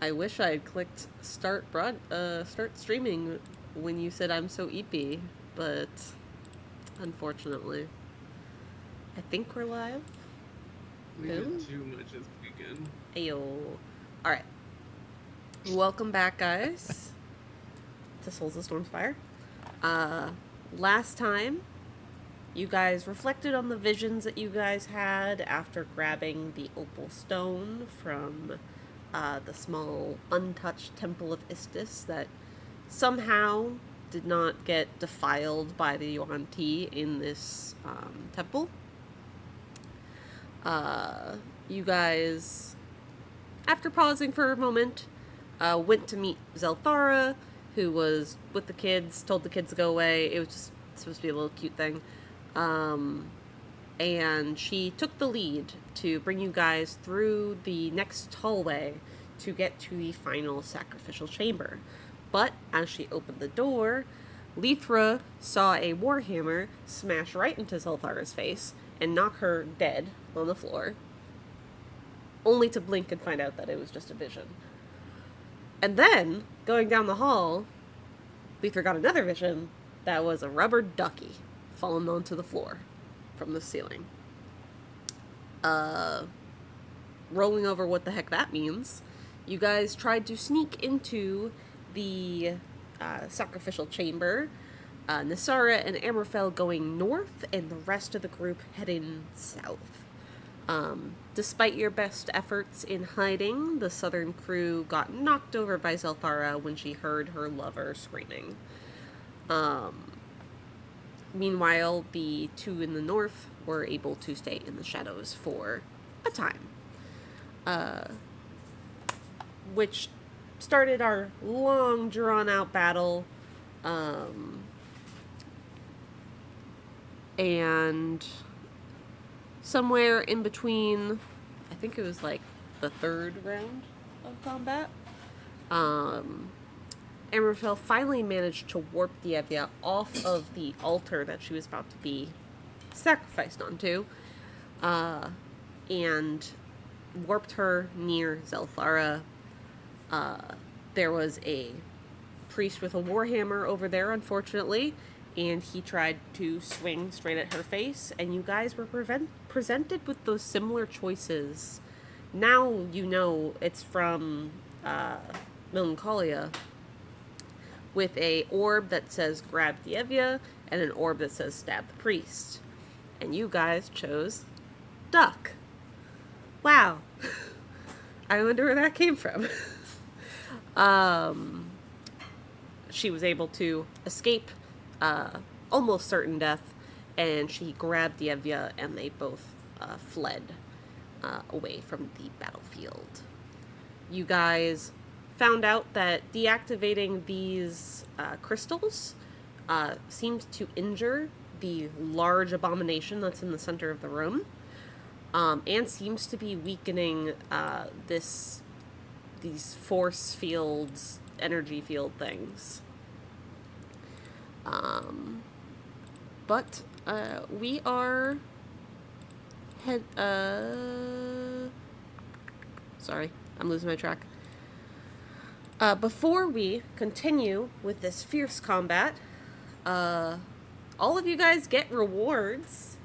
I wish I had clicked start streaming when you said I'm so eepy, but unfortunately, I think we're live. We Boom. did too much this weekend. Ayo. All right. Welcome back, guys, to Souls of Stormspire. Uh, Last time, you guys reflected on the visions that you guys had after grabbing the opal stone from the small untouched temple of Istis that somehow did not get defiled by the Yuan-ti in this temple. You guys, after pausing for a moment, went to meet Zelthara, who was with the kids, told the kids to go away. It was just supposed to be a little cute thing. And she took the lead to bring you guys through the next hallway to get to the final sacrificial chamber. But as she opened the door, Lythra saw a warhammer smash right into Zelthara's face and knock her dead on the floor, only to blink and find out that it was just a vision. And then, going down the hall, Lythra got another vision that was a rubber ducky falling onto the floor from the ceiling. Rolling over what the heck that means, you guys tried to sneak into the sacrificial chamber. Nasara and Amorfel going north, and the rest of the group heading south. Despite your best efforts in hiding, the southern crew got knocked over by Zelthara when she heard her lover screaming. Meanwhile, the two in the north were able to stay in the shadows for a time. Which started our long, drawn-out battle. And somewhere in between, I think it was like the third round of combat, Amorfel finally managed to warp Dyevva off of the altar that she was about to be sacrificed onto, and warped her near Zelthara. There was a priest with a warhammer over there, unfortunately, and he tried to swing straight at her face, and you guys were presented with those similar choices. Now you know it's from Melancholia, with a orb that says grab Dyevva and an orb that says stab the priest. And you guys chose duck. Wow. I wonder where that came from. She was able to escape almost certain death, and she grabbed Dyevva, and they both fled away from the battlefield. You guys found out that deactivating these crystals seemed to injure the large abomination that's in the center of the room, and seems to be weakening these force fields, energy field things. But we are sorry, I'm losing my track. Before we continue with this fierce combat, all of you guys get rewards,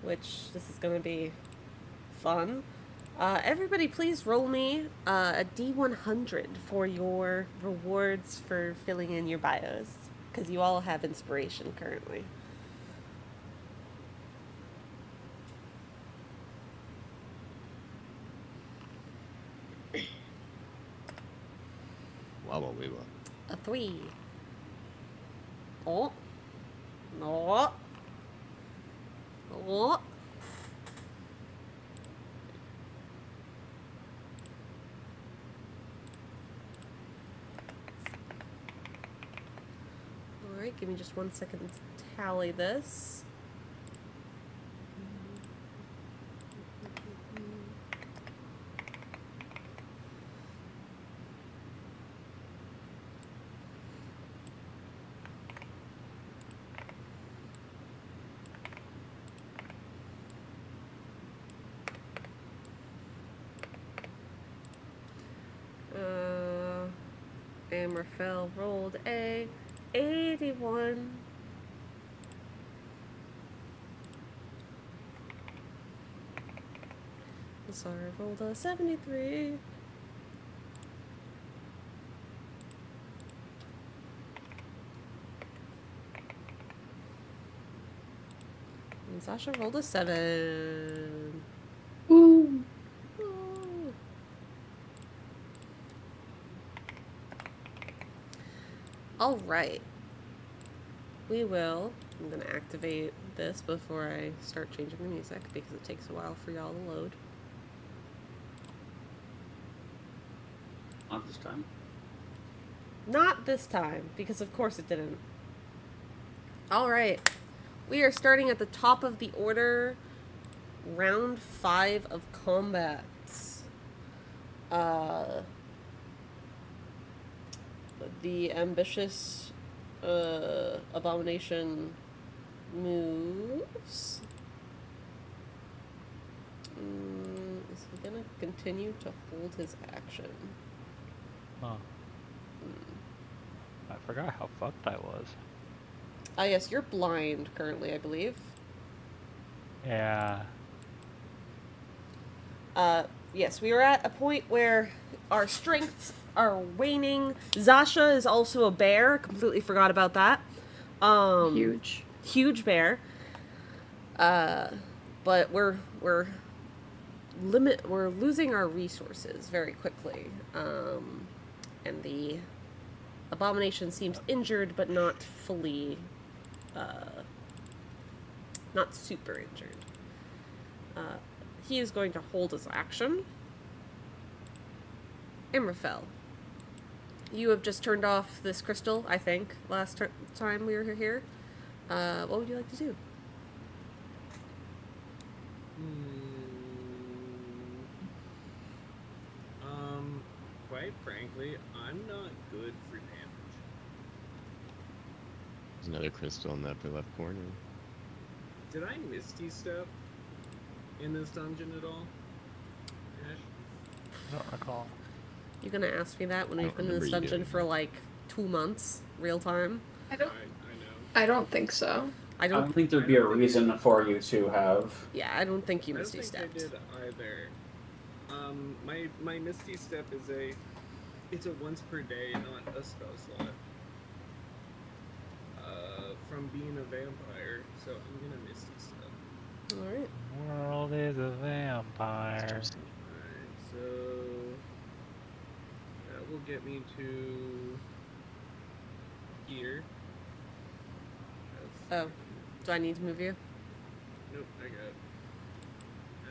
which this is going to be fun. Everybody please roll me a D100 for your rewards for filling in your bios, because you all have inspiration currently. Wow, we were. A 3. Oh. No. Oh. Alright, give me just 1 second to tally this. Immerfell rolled a 81. Sorry, rolled a 73. And Sasha rolled a 7. Ooh. Ooh. All right. I'm going to activate this before I start changing the music because it takes a while for y'all to load. Not this time. Not this time, because of course it didn't. Alright. We are starting at the top of the order. Round 5 of combat. The ambitious abomination moves. Is he gonna continue to hold his action? Huh. I forgot how fucked I was. Ah, yes, you're blind currently, I believe. Yeah. Yes, we are at a point where our strengths are waning. Zasha is also a bear. Completely forgot about that. Huge. Huge bear. But we're losing our resources very quickly. And the abomination seems injured, but not fully, not super injured. He is going to hold his action. Imrafel, you have just turned off this crystal, I think, last time we were here. What would you like to do? Quite frankly, I'm not good for damage. There's another crystal in the upper left corner. Did I Misty Step in this dungeon at all? Ash? I don't recall. You're gonna ask me that when I we've don't been in this remember you dungeon doing for like 2 months, real time. I don't. I know. I don't think so. I I don't. don't think there'd be a reason for you to have. Yeah, I don't think you I don't misty think stepped. I did either. My Misty Step is it's a once per day, not a spell slot. From being a vampire, so I'm gonna Misty Step. All right. The world is a vampire. Alright, so that will get me to here. That's Oh, do I need to move you? Nope, I got it.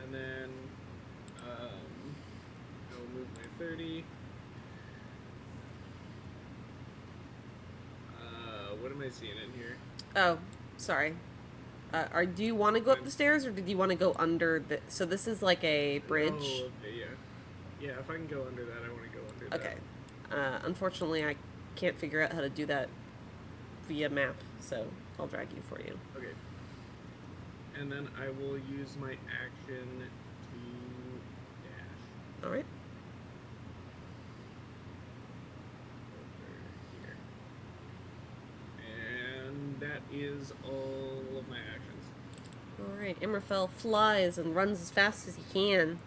And then, I'll move my 30. What am I seeing in here? Oh, sorry. Do you want to go up the stairs, or did you want to go under the... So this is like a bridge. Oh, okay, yeah. Yeah, if I can go under that, I want to go under that. Okay. Unfortunately, I can't figure out how to do that via map, so I'll drag you for you. Okay. And then I will use my action to dash. All right. And that is all of my actions. All right. Imrafel flies and runs as fast as he can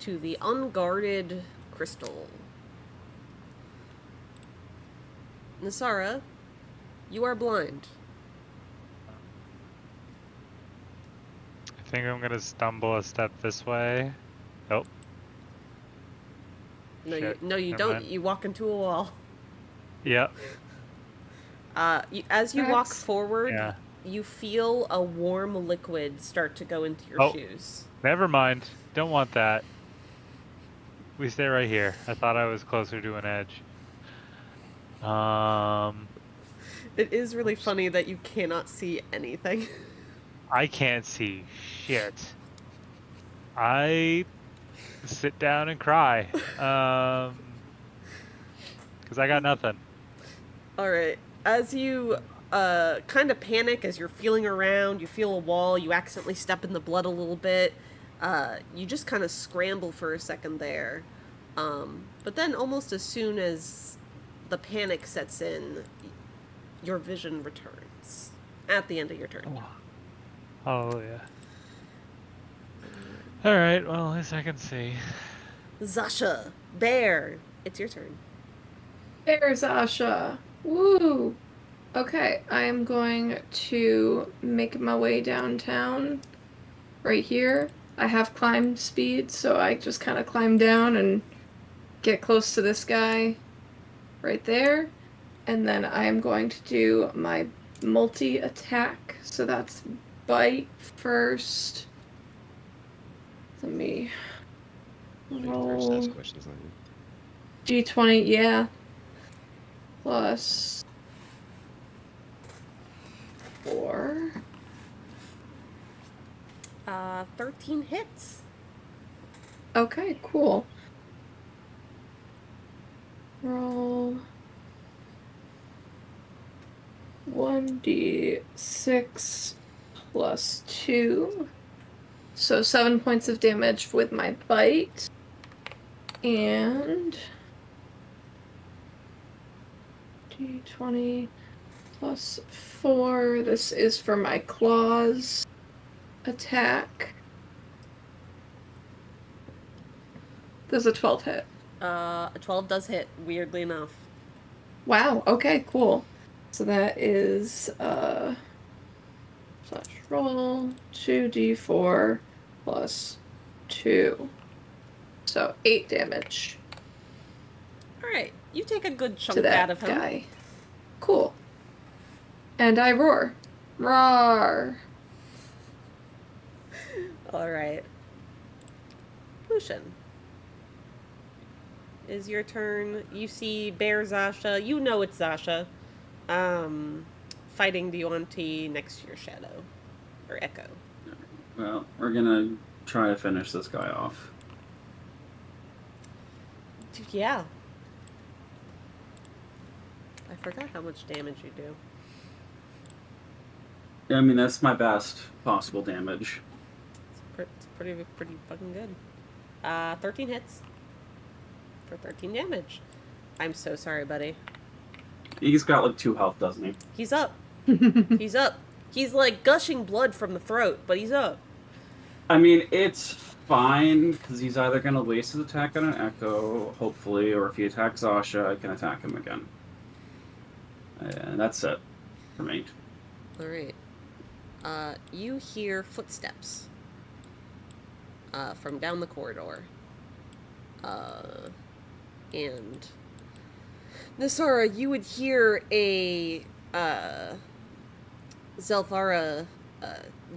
to the unguarded crystal. Nasara, you are blind. I think I'm gonna stumble a step this way. Nope. No, Shit, you never don't. mind. You walk into a wall. Yep. As you walk Tracks. forward, Yeah. you feel a warm liquid start to go into your Oh. shoes. Never mind. Don't want that. We stay right here. I thought I was closer to an edge. It is really funny that you cannot see anything. I can't see shit. I sit down and cry. 'Cause I got nothing. All right. As you kind of panic, as you're feeling around, you feel a wall, you accidentally step in the blood a little bit. You just kind of scramble for a second there. But then almost as soon as the panic sets in, your vision returns at the end of your turn. Oh yeah. Alright, well, at least I can see. Zasha, Bear, it's your turn. There's Asha. Woo! Okay, I am going to make my way downtown. Right here. I have climb speed, so I just kind of climb down and get close to this guy right there. And then I am going to do my multi-attack. So that's bite first. Let me First roll. ask questions on you. D20, yeah. Plus 4. 13 hits. Okay, cool. Roll 1d6 plus 2. So 7 points of damage with my bite. And d20 plus 4. This is for my claws attack. Does a 12 hit? A 12 does hit, weirdly enough. Wow, okay, cool. So that is slash roll 2d4 plus 2. So 8 damage Alright, you take a good chunk to that out of him. guy. Cool. And I roar. Roar. Alright. Lucian. Is your turn. You see Bear Zasha. You know it's Zasha. Fighting the Yuan-ti next to your shadow. Or Echo. Well, we're gonna try to finish this guy off. Yeah. I forgot how much damage you do. I mean, that's my best possible damage. It's pretty fucking good. 13 hits. For 13 damage. I'm so sorry, buddy. He's got like 2 health, doesn't he? He's up. He's up. He's like gushing blood from the throat, but he's up. I mean, it's fine, because he's either going to waste his attack on an Echo, hopefully, or if he attacks Zasha, I can attack him again. And that's it for me. Alright. You hear footsteps. From down the corridor. And Nasara, you would hear a Zelthara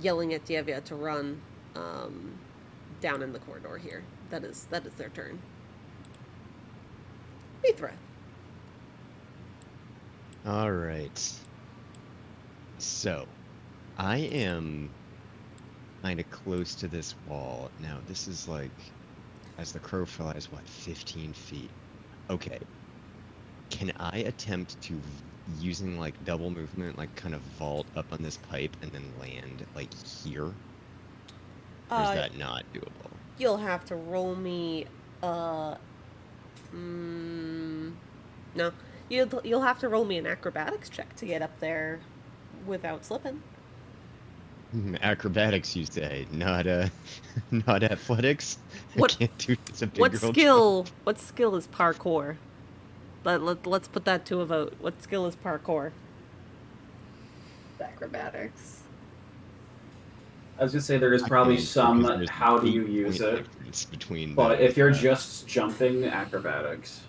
yelling at Dyevva to run down in the corridor here. That is their turn. Lythra. All right. So, I am kind of close to this wall. Now, this is like, as the crow flies, what, 15 feet? Okay. Can I attempt to, using like double movement, like kind of vault up on this pipe and then land like here? Or is that not doable? You'll have to roll me, no. You'll have to roll me an acrobatics check to get up there without slipping. Acrobatics, you say, not not athletics. What- I can't do this. A big What girl skill? What skill is parkour? Let's put that to a vote. What skill is parkour? Acrobatics. I was going to say there is I probably can't, some because there's how do an you 8 use point it, difference between but the- if you're just jumping, acrobatics.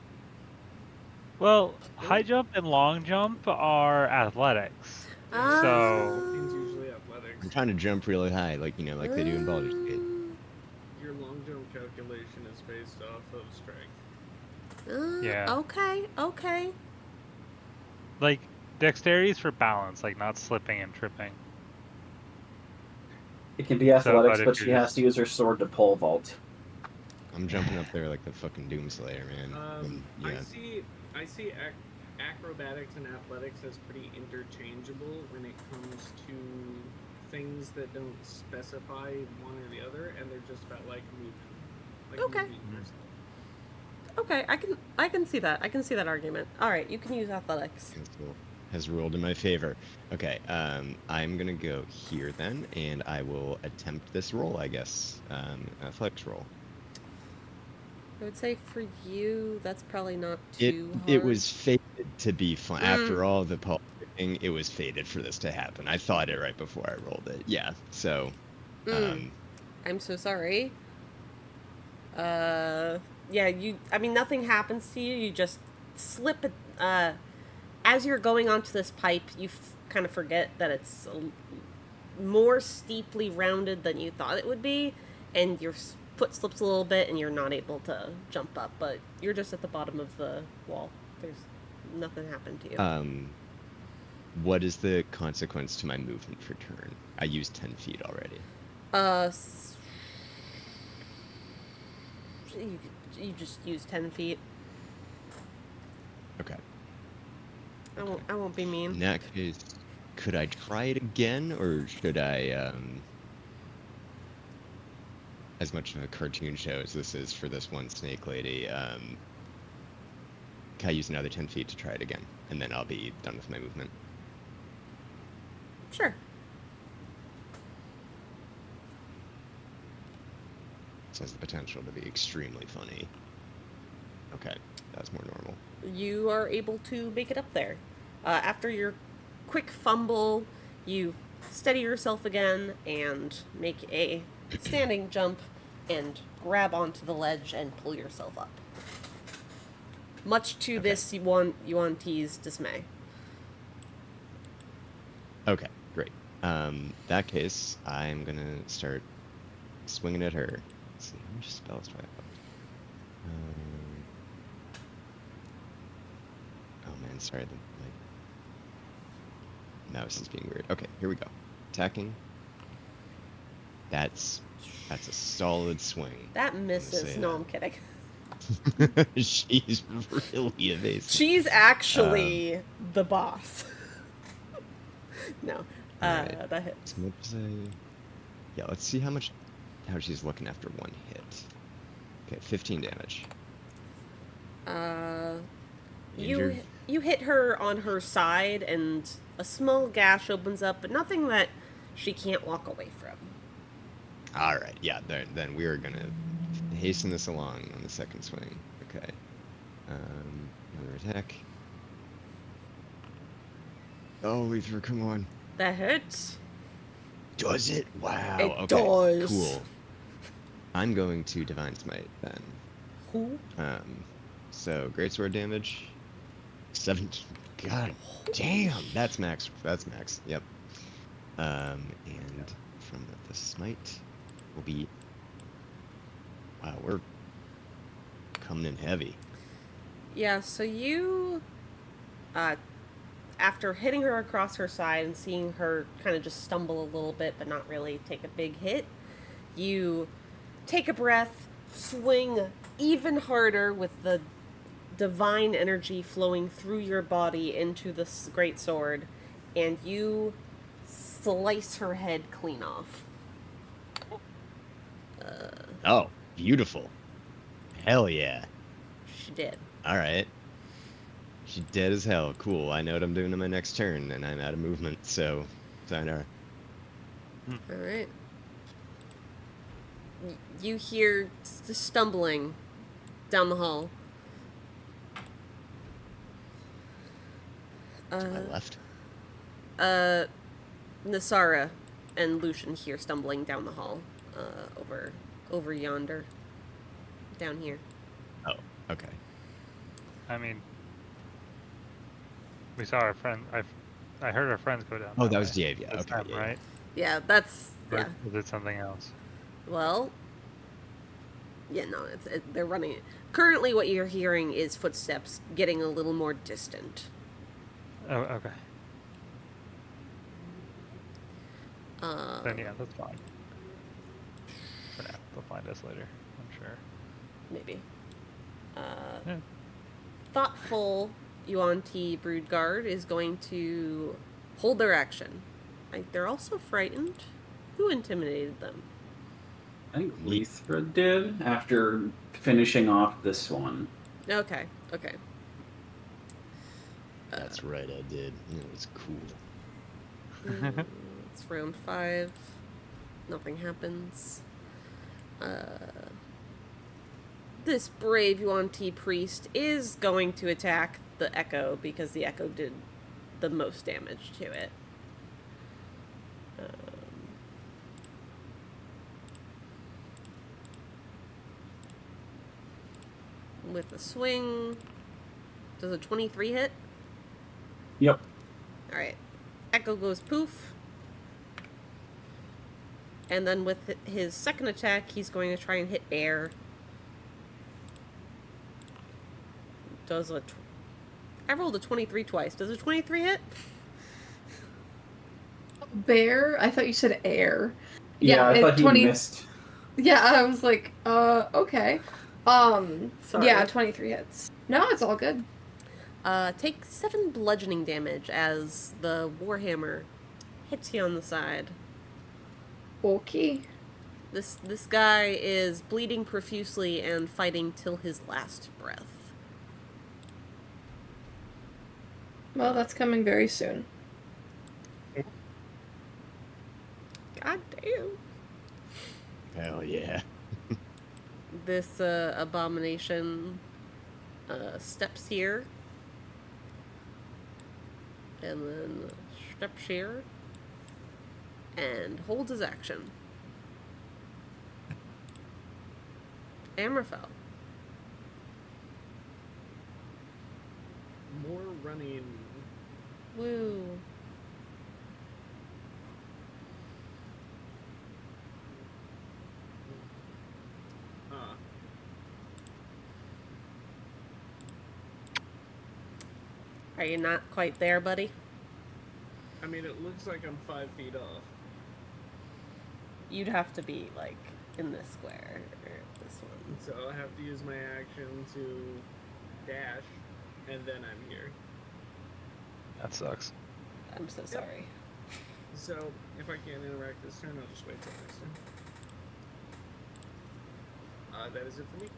Well, high jump and long jump are athletics. So- Things usually athletics. I'm trying to jump really high, like you know, like they do in Baldur's Gate. Your long jump calculation is based off of strength. Yeah. Okay. Like, dexterity is for balance, like not slipping and tripping. It can be athletics, but but if she you're has to use her sword to pole vault. I'm jumping up there like the fucking Doomslayer, man. Yeah. I see acrobatics and athletics as pretty interchangeable when it comes to things that don't specify one or the other, and they're just about like moving. Like Okay. moving yourself. Okay, I can see that. I can see that argument. All right, you can use athletics. Pencil has ruled in my favor. Okay, I'm gonna go here then, and I will attempt this roll, I guess. Athletics roll. I would say for you, that's probably not It too hard. it was fated to be fun. After all the politics, it was fated for this to happen. I thought it right before I rolled it. Yeah, so I'm so sorry. Yeah, I mean, nothing happens to you. You just slip it. As you're going onto this pipe, you kind of forget that it's more steeply rounded than you thought it would be, and your foot slips a little bit, and you're not able to jump up. But you're just at the bottom of the wall. There's nothing happened to you. What is the consequence to my movement for turn? I used 10 feet already. You just use 10 feet. Okay. I won't be mean. In that case, could I try it again, or should I, as much of a cartoon show as this is for this one snake lady, can I use another 10 feet to try it again? And then I'll be done with my movement. Sure. This has the potential to be extremely funny. Okay, that's more normal. You are able to make it up there. After your quick fumble, you steady yourself again and make a standing jump and grab onto the ledge and pull yourself up. Much to this Yuan-ti's dismay. Okay, great. That case, I'm gonna start swinging at her. Let's see, how much spells do I have? Oh man, sorry, my mouse is being weird. Okay, here we go. Attacking. That's a solid swing. That misses. No, I'm kidding. She's really evasive. She's actually the boss. No, right. That hits. Yeah, let's see how she's looking after one hit. Okay, 15 damage. You hit her on her side, and a small gash opens up, but nothing that she can't walk away from. All right, yeah. Then we are gonna hasten this along on the second swing. Okay. Another attack. Oh, Lythra, come on. That hits. Does it? Wow. It okay. does. Cool. I'm going to Divine Smite then. Who? So greatsword damage. 17. God damn. That's max. That's max. Yep. And from the smite will be. Wow, we're coming in heavy. Yeah. So you, after hitting her across her side and seeing her kind of just stumble a little bit, but not really take a big hit, you take a breath, swing even harder with the divine energy flowing through your body into this great sword, and you slice her head clean off. Oh, beautiful. Hell yeah. She did. All right. She's dead as hell. Cool. I know what I'm doing in my next turn, and I'm out of movement, so sayonara. All right. You hear the stumbling down the hall. To my left. Nasara and Lucian hear stumbling down the hall, over yonder, down here. Oh, okay. I mean, we saw our friend. I heard our friends go down. Oh, that was Dyevva. This Okay, time, yeah. right? Yeah, that's Or yeah. is it something else? Well, yeah, no, they're running. Currently, what you're hearing is footsteps getting a little more distant. Oh, okay. Then Uh, yeah, that's fine. For now, they'll find us later, I'm sure. maybe. Yeah. Thoughtful Yuan-ti Broodguard is going to hold their action. They're also frightened. Who intimidated them? I think Lythra did after finishing off this one. Okay, okay. That's right, I did. It was cool. It's round 5. Nothing happens. This brave Yuan-ti priest is going to attack the echo because the echo did the most damage to it. With a swing. Does a 23 hit? Yep. Alright. Echo goes poof. And then with his second attack, he's going to try and hit air. Does a... I rolled a 23 twice. Does a 23 hit? Bear? I thought you said air. Yeah, I thought he missed. Yeah, I was like, okay. Sorry. Yeah, 23 hits. No, it's all good. Take 7 bludgeoning damage as the warhammer hits you on the side. Okay. This guy is bleeding profusely and fighting till his last breath. Well, that's coming very soon. God damn. Hell yeah. This abomination steps here. And then steps here. And holds his action. Amorfel. More running. Woo. Are you not quite there, buddy? I mean, it looks like I'm 5 feet off. You'd have to be, like, in this square, or this one. So I'll have to use my action to dash, and then I'm here. That sucks. I'm so sorry. So, if I can't interact this turn, I'll just wait till next turn. That is it for me.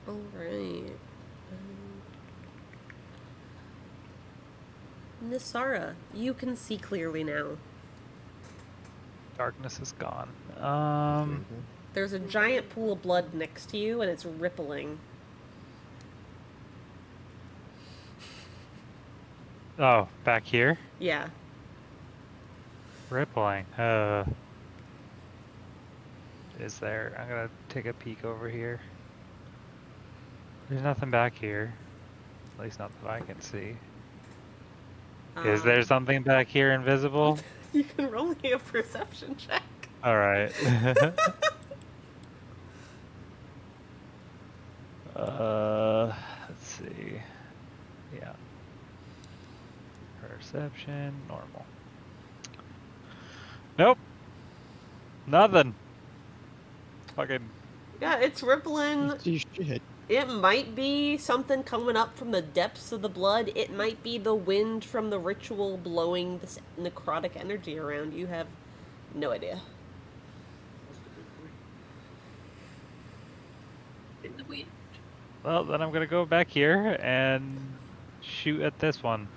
Alright. Nisara, you can see clearly now. Darkness is gone. There's a giant pool of blood next to you, and it's rippling. Oh, back here? Yeah. Rippling. Is there? I'm gonna take a peek over here. There's nothing back here. At least not that I can see. Is there something back here invisible? You can roll me a perception check. Alright. Let's see. Yeah. Perception, normal. Nope. Nothing. Fucking. Yeah, it's rippling. Shit. It might be something coming up from the depths of the blood. It might be the wind from the ritual blowing this necrotic energy around. You have no idea. In the wind. Well, then I'm gonna go back here and shoot at this one.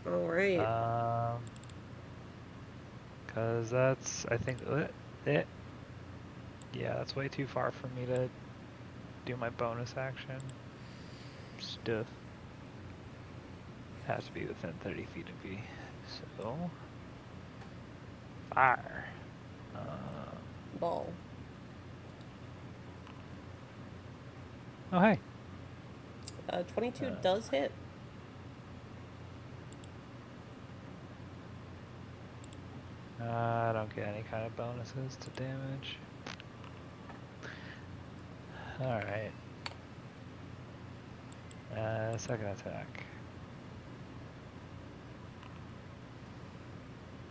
Alright. Cause that's, I think, it. Yeah, that's way too far for me to do my bonus action stuff. Has to be within 30 feet of me. So, fire. Ball. Oh, hey. 22 does hit. I don't get any kind of bonuses to damage. Alright. Second attack.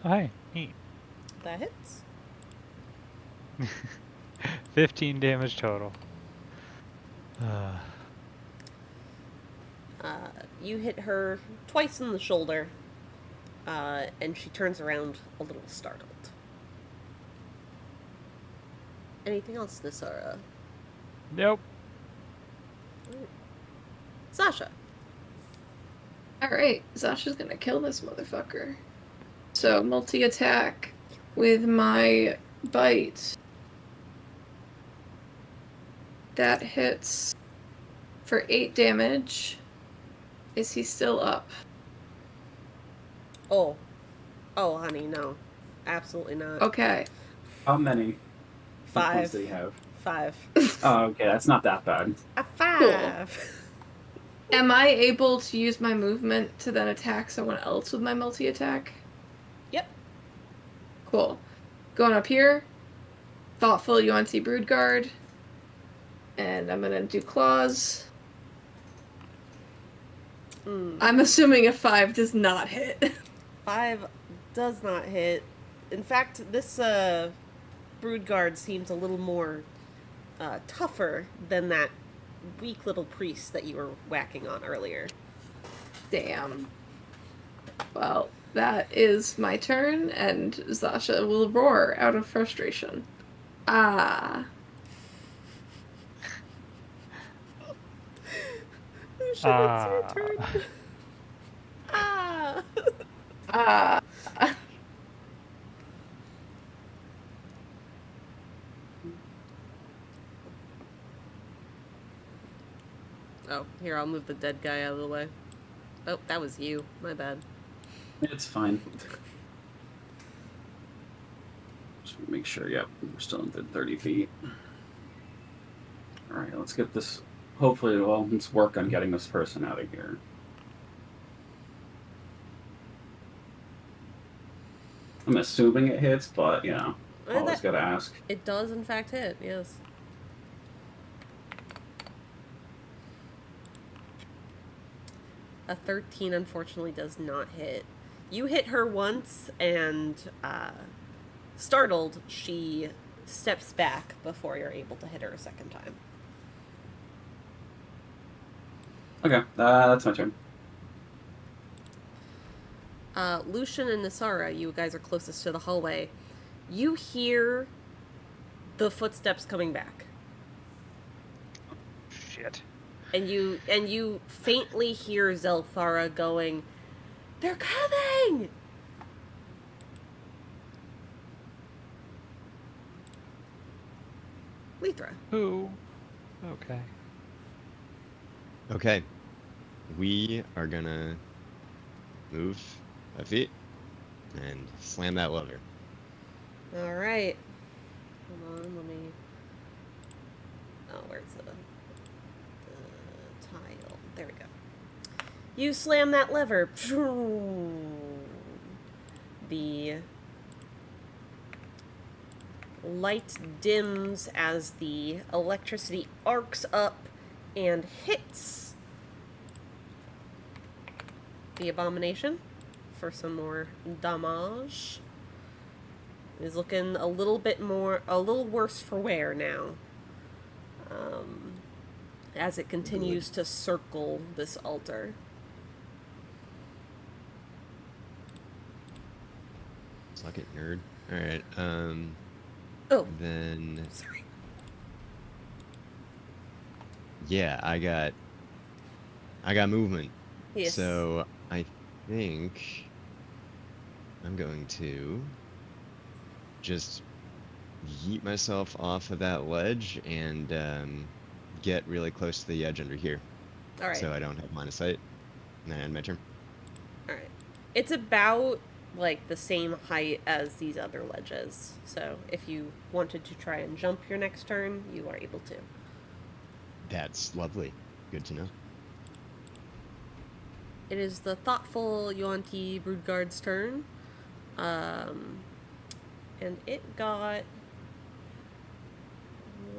Oh, hey, neat. That hits. 15 damage total. You hit her twice in the shoulder, and she turns around a little startled. Anything else, Nisara? Nope. Sasha. Alright, Zasha's gonna kill this motherfucker. So, multi-attack with my bite. That hits for 8 damage. Is he still up? Oh, honey, no, absolutely not. Okay. How many hit points 5. do you have? 5. Oh, okay, that's not that bad. A 5. Am I able to use my movement to then attack someone else with my multi-attack? Yep. Cool. Going up here. Thoughtful Yuan-ti Broodguard. And I'm gonna do claws. I'm assuming a 5 does not hit. 5 does not hit. In fact, this Broodguard seems a little more tougher than that weak little priest that you were whacking on earlier. Damn. Well, that is my turn, and Zasha will roar out of frustration. Ah. Lucian, it's your turn. Ah. Ah. Oh, here, I'll move the dead guy out of the way. Oh, that was you. My bad. It's fine. Just make sure, yep, we're still within 30 feet. Alright, let's get this. Hopefully, well, let's work on getting this person out of here. I'm assuming it hits, but, you know, always gotta ask. It does, in fact, hit, yes. A 13, unfortunately, does not hit. You hit her once, and, startled, she steps back before you're able to hit her a second time. Okay, that's my turn. Lucian and Nasara, you guys are closest to the hallway. You hear the footsteps coming back. Shit. And you faintly hear Zelthara going, "They're coming!" Lythra. Who? Okay. Okay. We are gonna move 5 feet and slam that lever. Alright. Hold on, let me... Oh, where's the tile? There we go. You slam that lever. The light dims as the electricity arcs up and hits the abomination for some more damage. Is looking a little worse for wear now. As it continues to circle this altar. Suck it, nerd. Alright, Oh, then... sorry. Yeah, I got movement. Yes. So I think I'm going to just yeet myself off of that ledge and get really close to the edge under here. All right. So I don't have line of sight. And then I end my turn. All right. It's about like the same height as these other ledges. So if you wanted to try and jump your next turn, you are able to. That's lovely. Good to know. It is the thoughtful Yuan-ti Broodguard's turn. And it got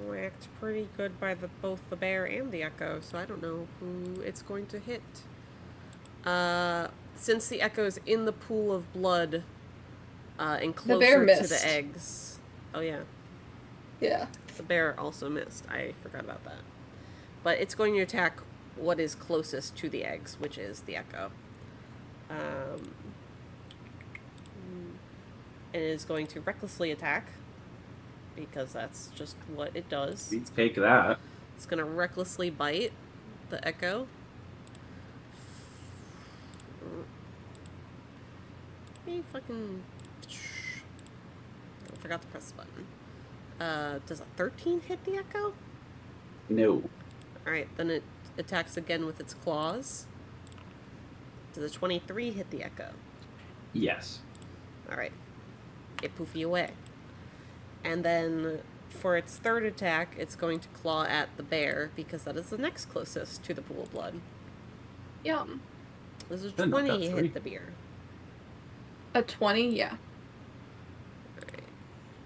whacked pretty good by both the bear and the echo, so I don't know who it's going to hit. Since the echo's in the pool of blood, and The bear closer to missed. the eggs. Oh yeah. Yeah. The bear also missed. I forgot about that. But it's going to attack what is closest to the eggs, which is the echo. And it is going to recklessly attack, because that's just what it does. You take that. It's going to recklessly bite. the echo. Hey, fucking. I forgot to press the button. Does a 13 hit the echo? No. Alright, then it attacks again with its claws. Does a 23 hit the echo? Yes. Alright. Get poofy away. And then for its third attack, it's going to claw at the bear because that is the next closest to the pool of blood. Yum. This is Then knock out 20 3. hit the bear. A 20, yeah. Alright.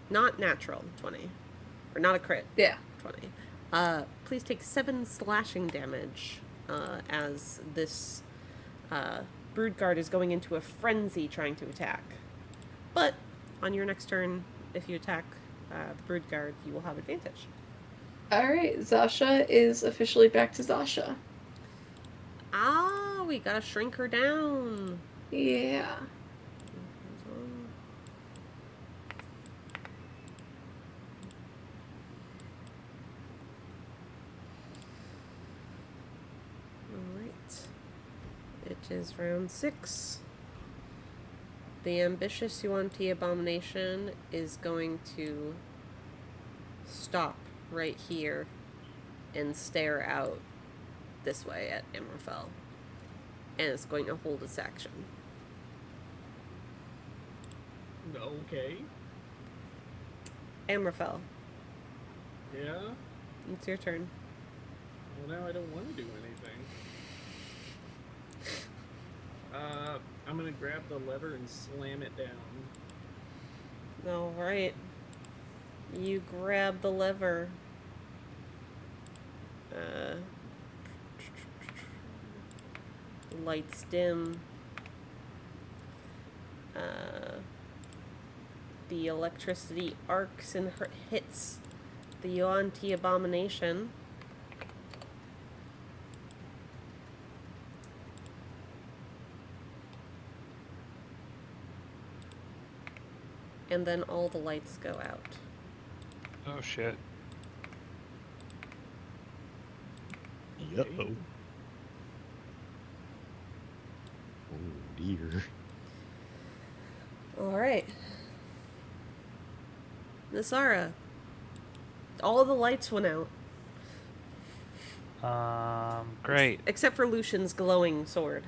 Not natural 20. Or not a crit. Yeah. 20. Please take 7 slashing damage as this Broodguard is going into a frenzy trying to attack. But on your next turn, if you attack the Broodguard, you will have advantage. Alright, Zasha is officially back to Zasha. Ah, we gotta shrink her down. Yeah. Alright. It is round 6. The ambitious Yuan-ti abomination is going to stop right here and stare out this way at Amrafel. And it's going to hold its action. Okay. Amrafel, Yeah? it's your turn. Well, now I don't want to do anything. I'm gonna grab the lever and slam it down. Alright. You grab the lever. Lights dim. The electricity arcs and hits the Yuan-ti abomination. And then all the lights go out. Oh shit. Uh-oh. Oh dear. Alright. Nasara. All the lights went out. Great. Except for Lucian's glowing sword.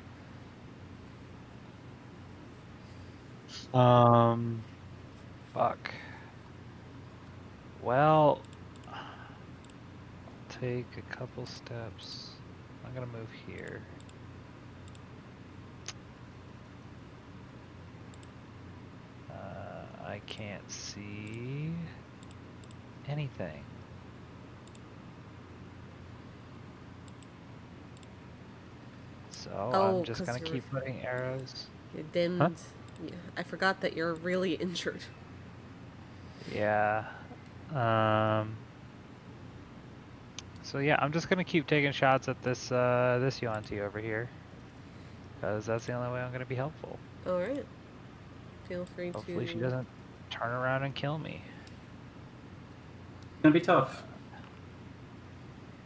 Fuck. Well, I'll take a couple steps. I'm gonna move here. I can't see anything. So I'm just 'cause gonna you're- keep putting arrows. You're dimmed. Huh? Yeah, I forgot that you're really injured. Yeah. So yeah, I'm just gonna keep taking shots at this this Yuan-ti over here, because that's the only way I'm gonna be helpful. Alright. Feel free Hopefully to... she doesn't turn around and kill me. It's gonna be tough.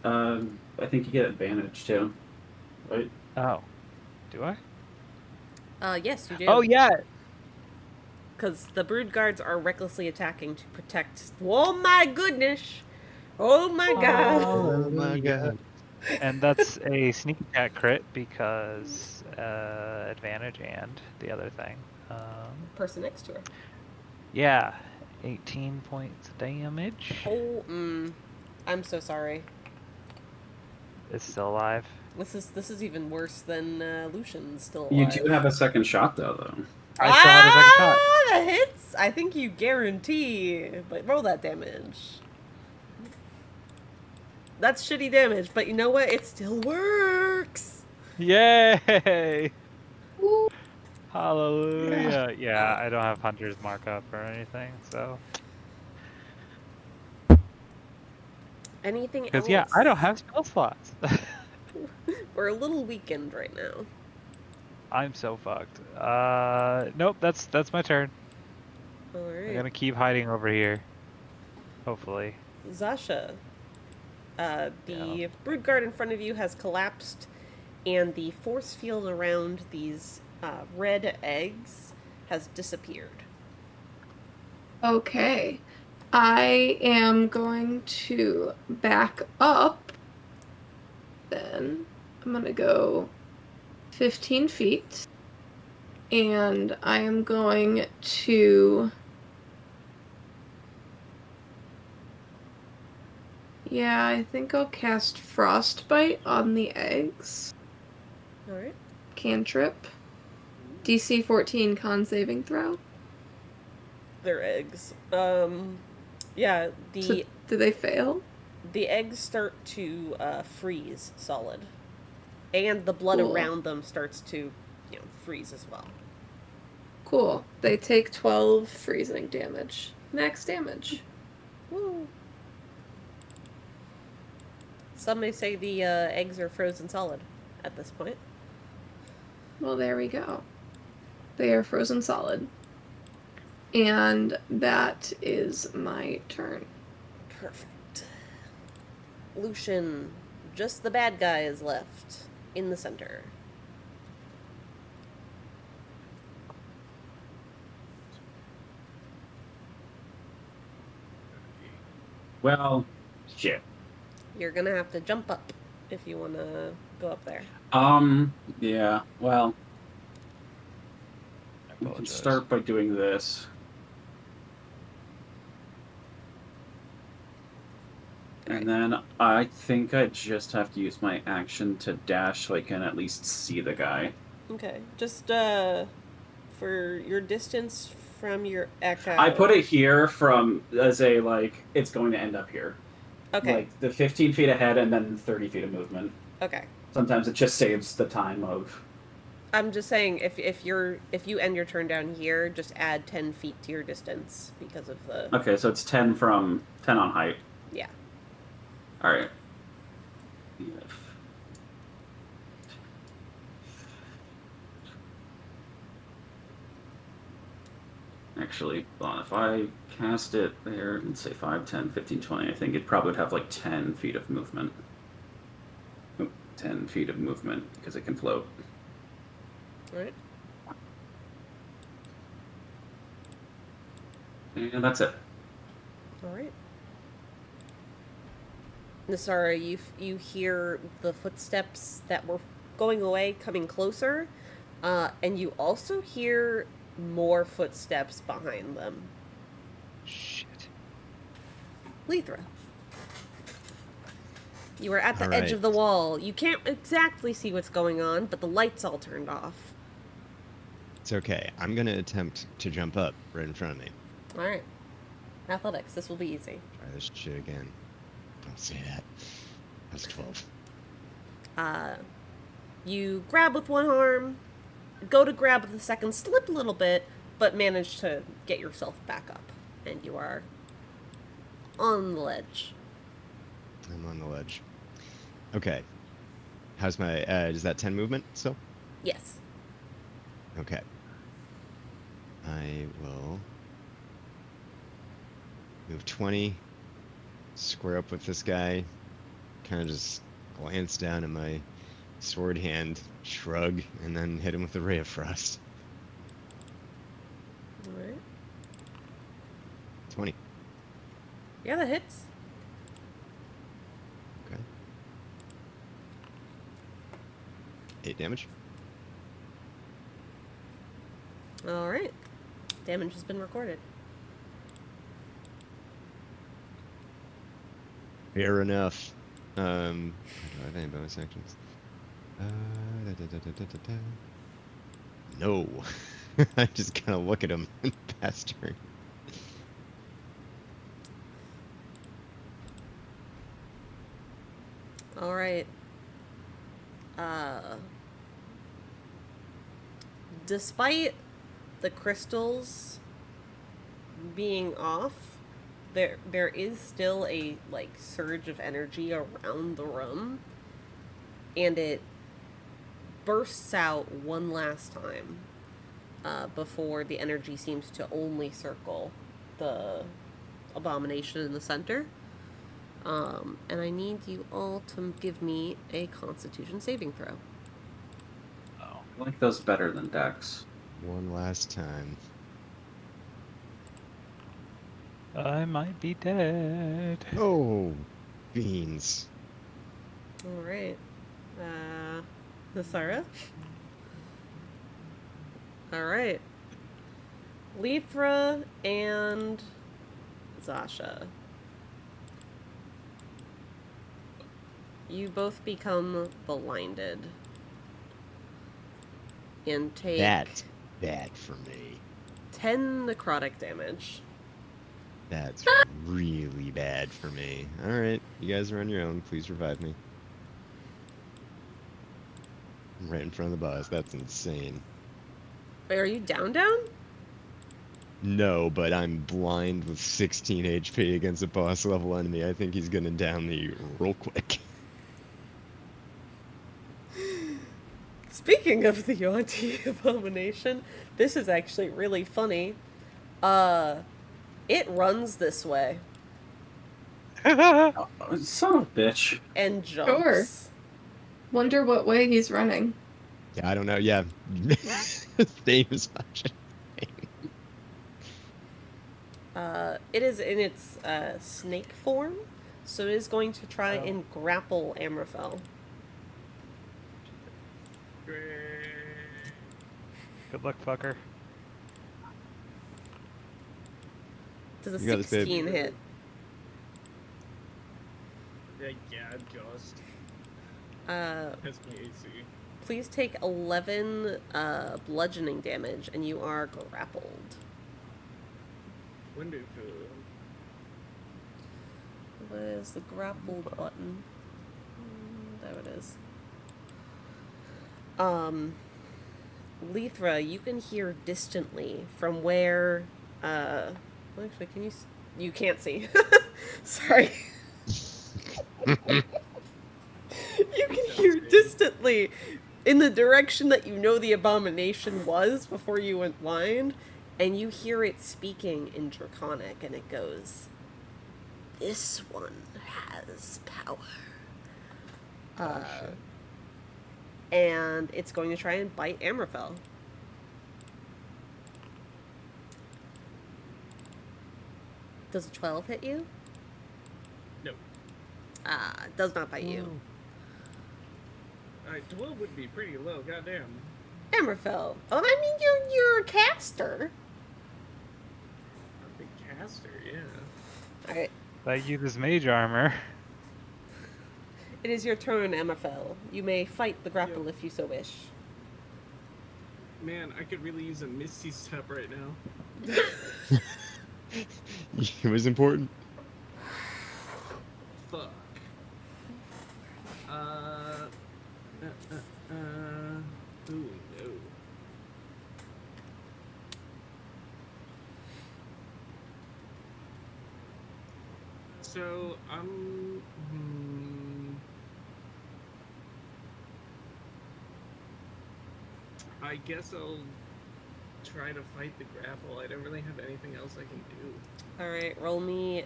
I think you get advantage too, right? Oh, do I? Yes, you do. Oh yeah. Because the Broodguards are recklessly attacking to protect... Oh my goodness! Oh my god! Oh my god. And that's a sneak attack crit because advantage and the other thing. Person next to her. Yeah, 18 points damage. Oh, I'm so sorry. It's still alive. This is even worse than Lucian's still You alive. do have a second shot though. I still had a second shot. That hits! I think you guarantee, but roll that damage. That's shitty damage, but you know what? It still works! Yay! Hallelujah. Yeah, I don't have Hunter's markup or anything, so. Anything else? Because, yeah, I don't have spell slots. We're a little weakened right now. I'm so fucked. Nope, that's my turn. I'm Alright. gonna keep hiding over here. Hopefully. Zasha. The brood guard in front of you has collapsed, and the force field around these red eggs has disappeared. Okay. I am going to back up. Then I'm going to go 15 feet. And I am going to... Yeah, I think I'll cast Frostbite on the eggs. Alright. Cantrip. DC 14 con saving throw. They're eggs. Yeah, So, do they fail? the eggs start to freeze solid. And the blood Cool. around them starts to, freeze as well. Cool. They take 12 freezing damage. Max damage. Woo! Some may say the eggs are frozen solid at this point. Well, there we go. They are frozen solid. And that is my turn. Perfect. Lucian, just the bad guy is left in the center. Well, shit. You're gonna have to jump up if you want to go up there. Yeah, well, I we can apologize. start by doing this. And then I think I just have to use my action to dash so I can at least see the guy. Okay, just for your distance from your echo. I put it here as a, like, it's going to end up here. Okay. Like, the 15 feet ahead and then 30 feet of movement. Okay. Sometimes it just saves the time of... I'm just saying, if you end your turn down here, just add 10 feet to your distance because of the. Okay, so it's 10 on height. Yeah. Alright. Actually, hold on, if I cast it there, let's say 5, 10, 15, 20, I think it probably would have like 10 feet of movement. Oh, 10 feet of movement, because it can float. Alright. And that's it. Alright. Nasara, you hear the footsteps that were going away coming closer, and you also hear more footsteps behind them. Shit. Lythra. You are at the All edge right. of the wall. You can't exactly see what's going on, but the light's all turned off. It's okay. I'm going to attempt to jump up right in front of me. Alright. Athletics, this will be easy. Try this shit again. Don't say that. That's 12. You grab with one arm, go to grab with the second, slip a little bit, but manage to get yourself back up. And you are on the ledge. I'm on the ledge. Okay. How's my, is that 10 movement still? Yes. Okay. I will move 20, square up with this guy, kind of just glance down at my sword hand, shrug, and then hit him with the Ray of Frost. Alright. 20. Yeah, that hits. Okay. 8 damage. Alright. Damage has been recorded. Fair enough. Do I have any bonus actions? No. I just kind of look at him and pass turn. Alright. Despite the crystals being off, there is still a surge of energy around the room, and it bursts out one last time before the energy seems to only circle the abomination in the center. And I need you all to give me a Constitution saving throw. Oh. I like those better than Dex. One last time. I might be dead. Oh, beans. All right. Zasara? All right. Lythra and Zasha. You both become blinded. And take That's bad for me. 10 necrotic damage. That's really bad for me. Alright, you guys are on your own. Please revive me. I'm right in front of the boss. That's insane. Wait, are you down? No, but I'm blind with 16 HP against a boss level enemy. I think he's gonna down me real quick. Speaking of the Yuan-ti abomination, this is actually really funny. It runs this way Oh, son of a bitch. and jumps. Wonder what way he's running. Yeah, I don't know. Yeah. Same as much. It is in its snake form, so it is going to try and grapple Amraphel. Good luck, fucker. Does a You got this, babe. 16 hit? Yeah, just. That's my AC. Please take 11 bludgeoning damage, and you are grappled. Wonderful. Where's the grapple button? There it is. Lythra, you can hear distantly from where, well, actually, can you, you can't see. Sorry. You can hear distantly in the direction that you know the abomination was before you went blind, and you hear it speaking in Draconic, and it goes, "This one has power." Shit. And it's going to try and bite Amraphel. Does a 12 hit you? No. Does not bite you. 12 would be pretty low, goddamn. Amraphel. Oh, I mean, you're a caster. A big caster, yeah. Alright. Like you this mage armor. It is your turn, Amraphel. You may fight the grapple if you so wish. Man, I could really use a Misty Step right now. It was important. Fuck. Ooh, no. So, I guess I'll try to fight the grapple. I don't really have anything else I can do. Alright, roll me,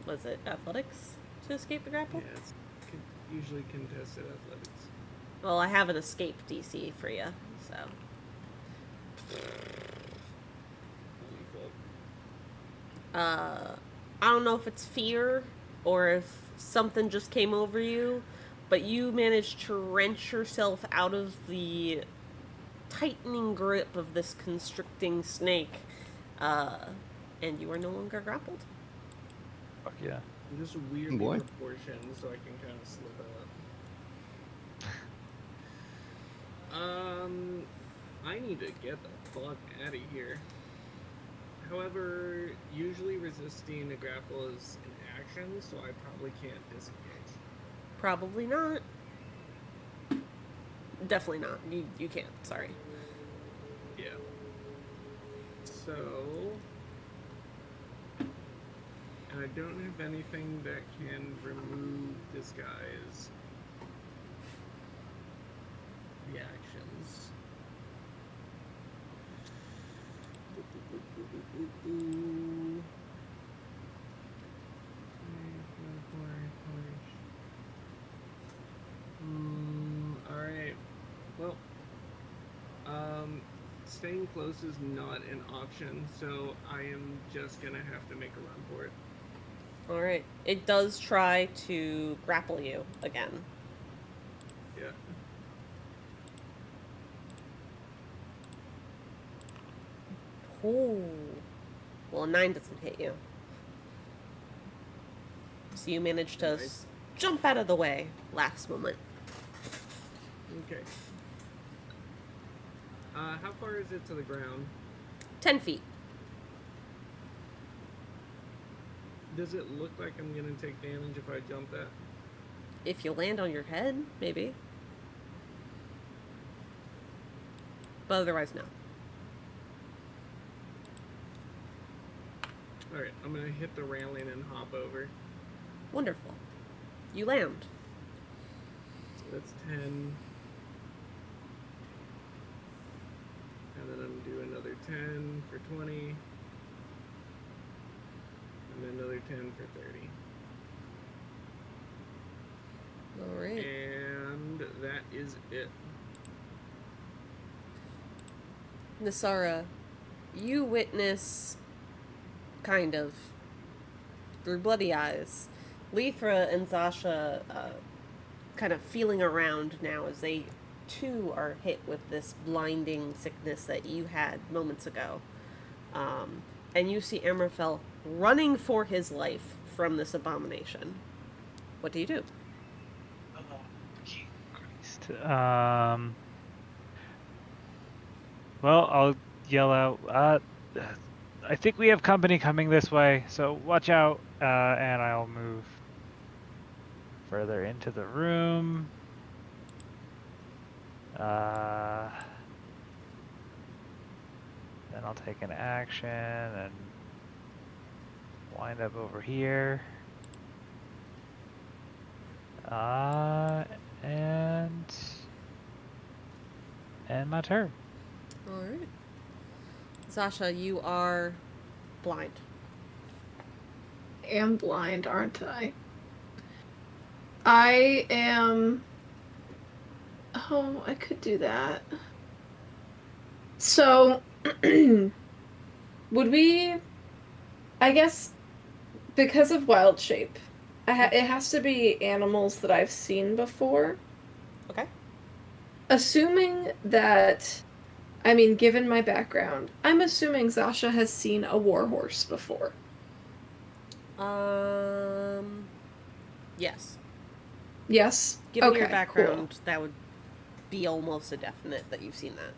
was it athletics to escape the grapple? Yeah, it's usually contested athletics. Well, I have an escape DC for you, so. Holy fuck. I don't know if it's fear or if something just came over you, but you managed to wrench yourself out of the tightening grip of this constricting snake, and you are no longer grappled. Fuck yeah. I'm just weirdly Boy. proportioned so I can kind of slip up. I need to get the fuck out of here. However, usually resisting a grapple is an action, so I probably can't disengage. Probably not. Definitely not. You can't. Sorry. Yeah. So... And I don't have anything that can remove disguise reactions. staying close is not an option, so I am just gonna have to make a run for it. Alright. It does try to grapple you again. Yeah. Ooh. Well, a 9 doesn't hit you. So you manage to Nice. jump out of the way last moment. Okay. How far is it to the ground? 10 feet. Does it look like I'm gonna take damage if I jump that? If you land on your head, maybe. But otherwise, no. Alright, I'm gonna hit the railing and hop over. Wonderful. You land. So that's 10. And then I'm gonna do another 10 for 20. And then another 10 for 30. Alright. And that is it. Nasara, you witness, kind of, through bloody eyes, Lythra and Zasha kind of feeling around now as they too are hit with this blinding sickness that you had moments ago. And you see Amrafel running for his life from this abomination. What do you do? Well, I'll yell out, I think we have company coming this way, so watch out, and I'll move further into the room. Then I'll take an action and wind up over here. And my turn. Alright. Zasha, you are blind. I am blind, aren't I? I am... Oh, I could do that. So, would we... I guess, because of wild shape, it has to be animals that I've seen before. Okay. Assuming that... I mean, given my background, I'm assuming Zasha has seen a warhorse before. Yes. Yes? Given okay, your background, cool. that would be almost a definite that you've seen that.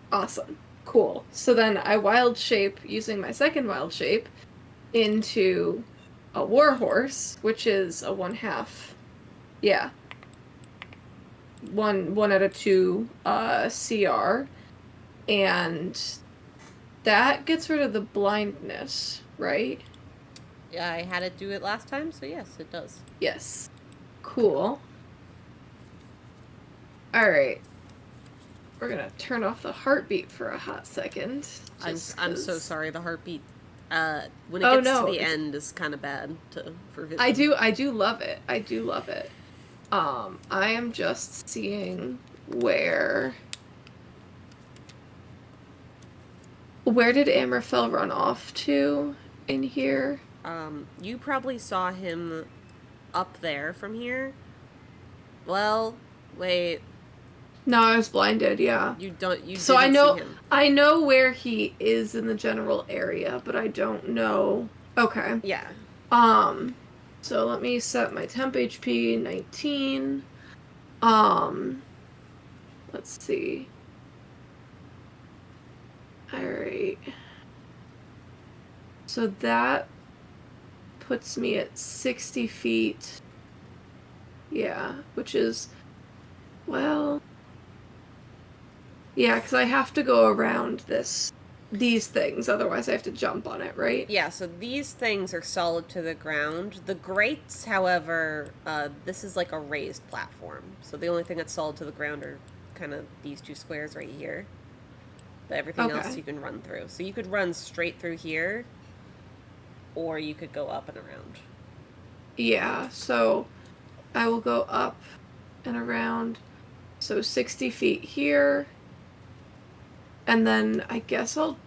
Awesome. Cool. So then I wild shape, using my second wild shape, into a warhorse, which is a 1/2. Yeah. 1 out of 2 CR. And that gets rid of the blindness, right? Yeah, I had it do it last time, so yes, it does. Yes. Cool. Alright. We're gonna turn off the heartbeat for a hot second. I'm so sorry. The heartbeat, when it Oh, gets no, to the it's- end, is kind of bad for vision. I do love it. I do love it. I am just seeing where did Amrafel run off to in here? You probably saw him up there from here. Well, wait. No, I was blinded, yeah. You So didn't see him. I know where he is in the general area, but I don't know. Okay. Yeah. So let me set my temp HP 19. Let's see. Alright. So that puts me at 60 feet. Yeah, which is, well, yeah, because I have to go around these things, otherwise I have to jump on it, right? Yeah, so these things are solid to the ground. The grates, however, this is like a raised platform. So the only thing that's solid to the ground are kind of these 2 squares right here. But everything else you can run through. So you could run straight through here, or you could go up and around. Yeah, so I will go up and around. So 60 feet here. And then I guess I'll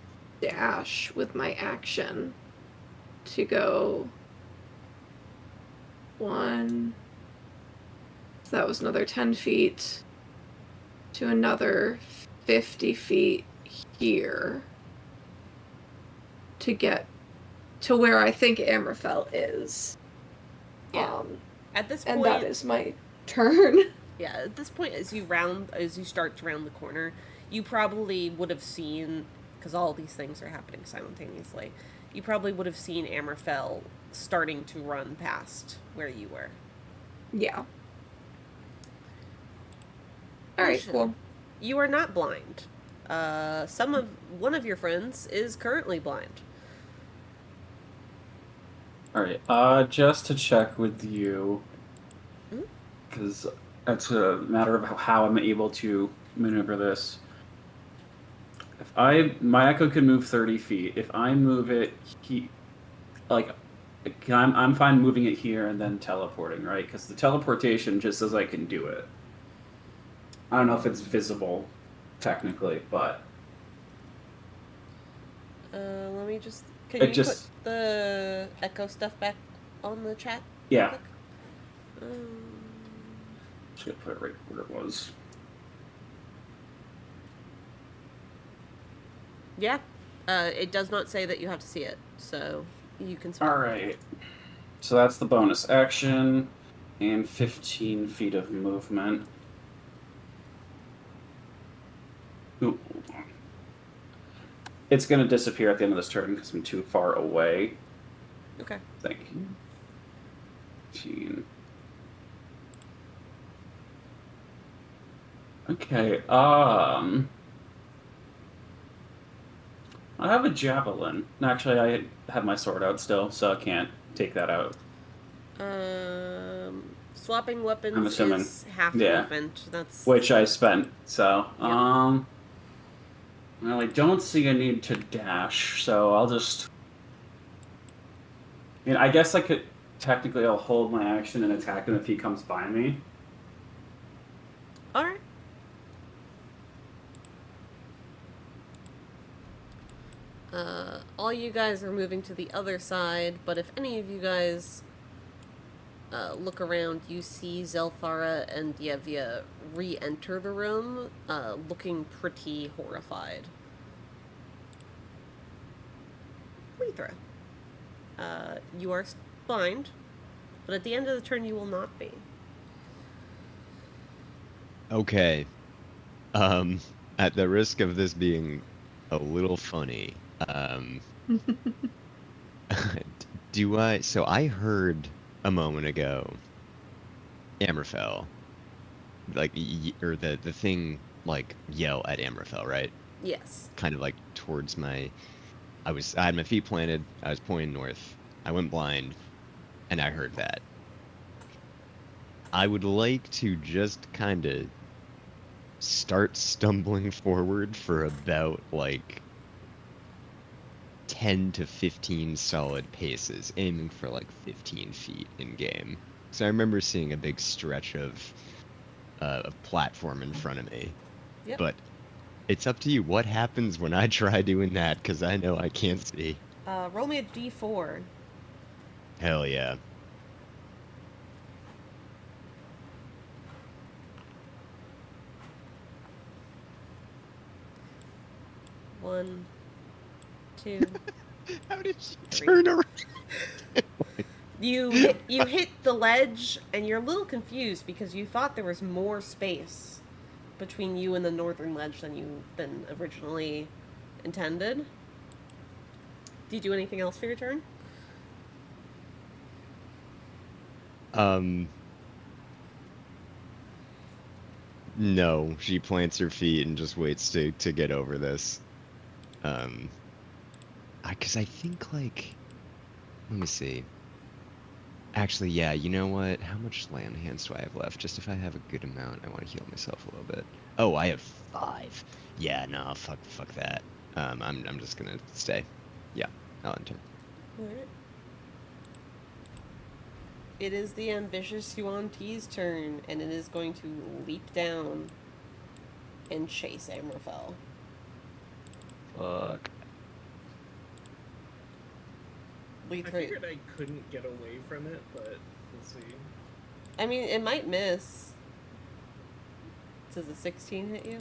dash with my action to go 1. So that was another 10 feet to another 50 feet here to get to where I think Amorfel is. Yeah. At this point, and that is my turn. Yeah, at this point, as you start to round the corner, you probably would have seen, because all these things are happening simultaneously, you probably would have seen Amorfel starting to run past where you were. Yeah. Alright, cool. You are not blind. One of your friends is currently blind. Alright, just to check with you, because that's a matter of how I'm able to maneuver this. My echo can move 30 feet. If I move it, I'm fine moving it here and then teleporting, right? Because the teleportation just says I can do it. I don't know if it's visible, technically, but... Let me just... Can you put the echo stuff back on the chat? Yeah. Just gonna put it right where it was. Yeah. It does not say that you have to see it, so you can swap. Alright. So that's the bonus action, and 15 feet of movement. Ooh. It's going to disappear at the end of this turn because I'm too far away. Okay. Thank you. 15. Okay, I have a javelin. Actually, I have my sword out still, so I can't take that out. Swapping weapons I'm assuming. is half movement. That's... Which I spent, so, well, I don't see a need to dash, so I'll just... I mean, I guess I could... Technically, I'll hold my action and attack him if he comes by me. Alright. All you guys are moving to the other side, but if any of you guys look around, you see Zelthara and Dyevva re-enter the room, looking pretty horrified. Lythra. You are blind, but at the end of the turn you will not be. Okay. At the risk of this being a little funny, so I heard a moment ago Amorfel, or the thing, yell at Amorfel, right? Yes. Kind of towards I had my feet planted, I was pointing north, I went blind, and I heard that. I would like to just kind of start stumbling forward for about 10 to 15 solid paces, aiming for 15 feet in game. So I remember seeing a big stretch of platform in front of me. Yep. But it's up to you. What happens when I try doing that? Because I know I can't see. Roll me a d4. Hell yeah. One, 2. How did you turn around? You hit the ledge, and you're a little confused because you thought there was more space between you and the northern ledge than originally intended. Do you do anything else for your turn? No. She plants her feet and just waits to get over this. Because I think, let me see. Actually, yeah, you know what? How much land hands do I have left? Just if I have a good amount, I want to heal myself a little bit. Oh, I have 5. Yeah, no, fuck that. I'm just gonna stay. Yeah, I'll enter. Alright. It is the ambitious Yuan-ti's turn, and it is going to leap down and chase Amorfel. Fuck. I Lythra. figured I couldn't get away from it, but we'll see. I mean, it might miss. Does a 16 hit you?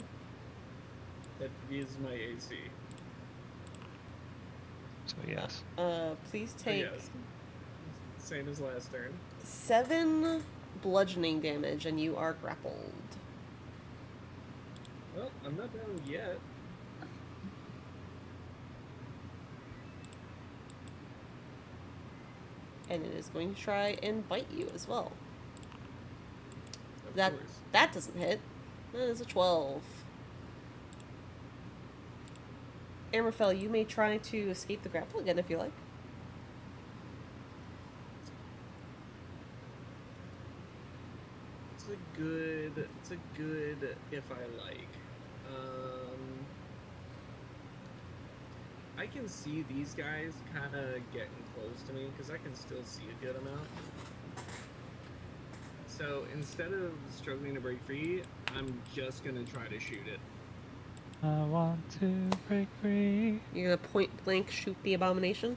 That is my AC. So yes. Please So take yes. Same as last turn. 7 bludgeoning damage, and you are grappled. Well, I'm not down yet. And it is going to try and bite you as well. Of That course. that doesn't hit. That is a 12. Amorfel, you may try to escape the grapple again if you like. It's a good if I like. I can see these guys kind of getting close to me because I can still see a good amount. So instead of struggling to break free, I'm just gonna try to shoot it. I want to break free. You're gonna point blank shoot the abomination.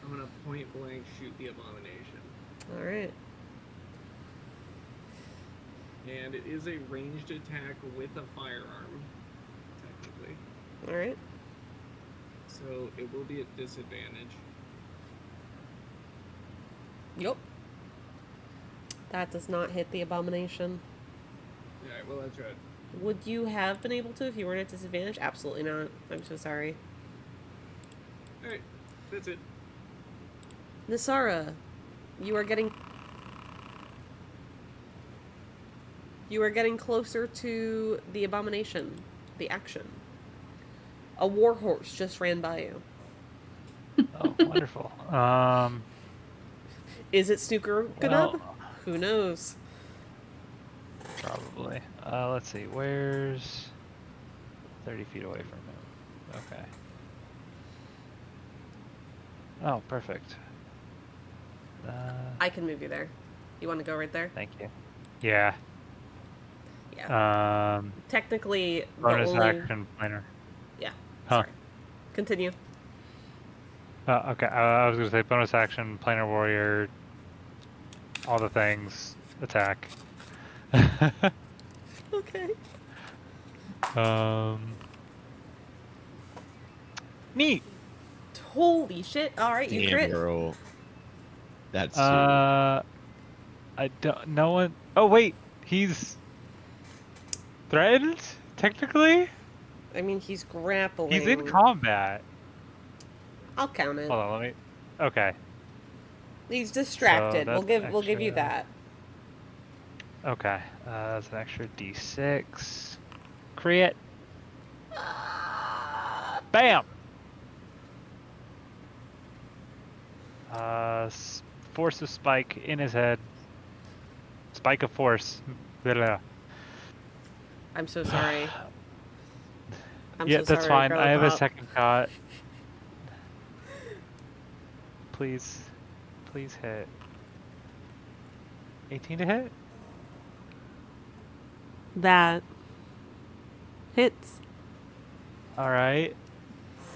I'm gonna point blank shoot the abomination. Alright. And it is a ranged attack with a firearm, technically. Alright. So it will be at disadvantage. Yep. That does not hit the abomination. Alright, well, I tried. Would you have been able to if you weren't at disadvantage? Absolutely not. I'm so sorry. Alright, that's it. Nisara, you are getting closer to the abomination, the action. A warhorse just ran by you. Oh, wonderful. Is it Snooker Ganub? Who knows? Probably. Let's see. Where's 30 feet away from him? Okay. Oh, perfect. I can move you there. You want to go right there? Thank you. Yeah. Yeah. Technically, the Bonus only... action planner. Yeah. Huh. Sorry. Continue. Okay. I was gonna say bonus action, planar warrior, all the things, attack. Okay. Neat. Holy shit! All right, you Damn, crit. girl. That's I don't. No one. Oh wait, he's threatened. Technically, I mean, he's grappling. he's in combat. I'll count it. Hold on, let me. Okay. He's distracted. So We'll give you extra- that. Okay. That's an extra D6. Crit. Bam. Force of spike in his head. Spike of force. Blah. I'm so sorry. Yeah, so that's sorry, fine. I have a Grandpa. second shot. Please hit. 18 to hit? That hits. Alright.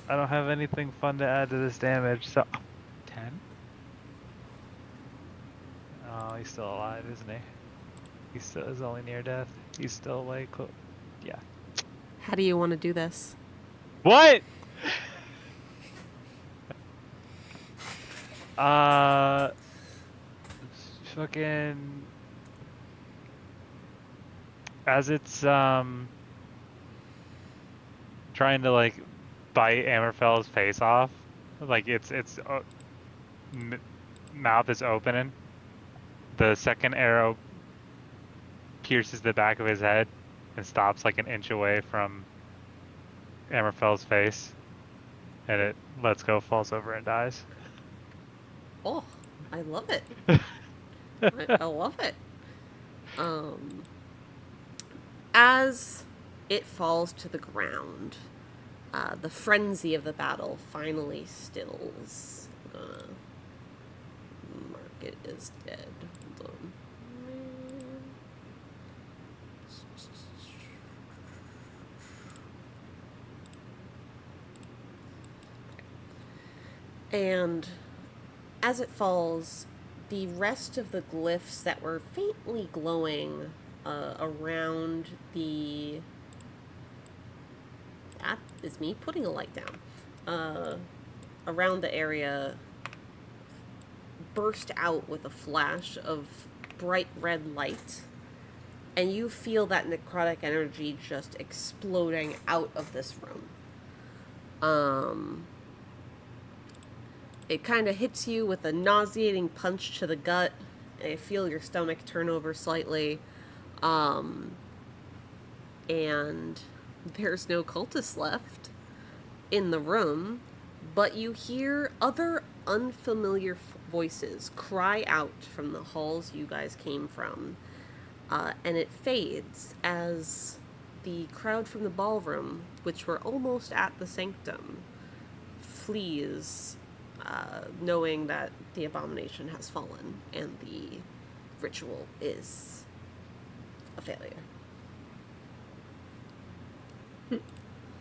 I don't have anything fun to add to this damage, so 10? Oh, he's still alive, isn't he? He still is only near death. He's still like yeah. How do you want to do this? What? Fucking as it's trying to like bite Amorfel's face off, like its mouth is opening. The second arrow pierces the back of his head and stops like an inch away from Amorfel's face, and it lets go, falls over, and dies. Oh, I love it. I love it. As it falls to the ground, the frenzy of the battle finally stills. I'm gonna mark it as dead. Hold on. And as it falls, the rest of the glyphs that were faintly glowing around the... That is me putting a light down. Around the area burst out with a flash of bright red light. And you feel that necrotic energy just exploding out of this room. It kind of hits you with a nauseating punch to the gut. And you feel your stomach turn over slightly. And there's no cultists left in the room. But you hear other unfamiliar voices cry out from the halls you guys came from. And it fades as the crowd from the ballroom, which were almost at the sanctum, flees, knowing that the abomination has fallen and the ritual is a failure.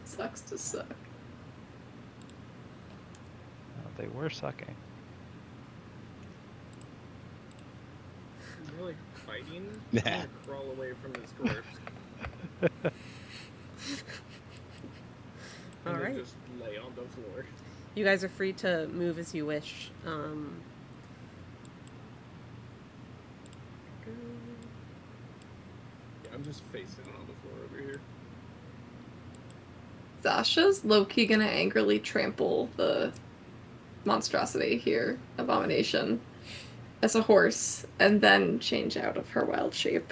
Sucks to suck. They were sucking. You're like fighting? Nah. I'm gonna crawl away from this corpse. And Alright. then just lay on the floor. You guys are free to move as you wish. Yeah, I'm just facing on the floor over here. Zasha's low-key gonna angrily trample the monstrosity here, abomination, as a horse, and then change out of her wild shape.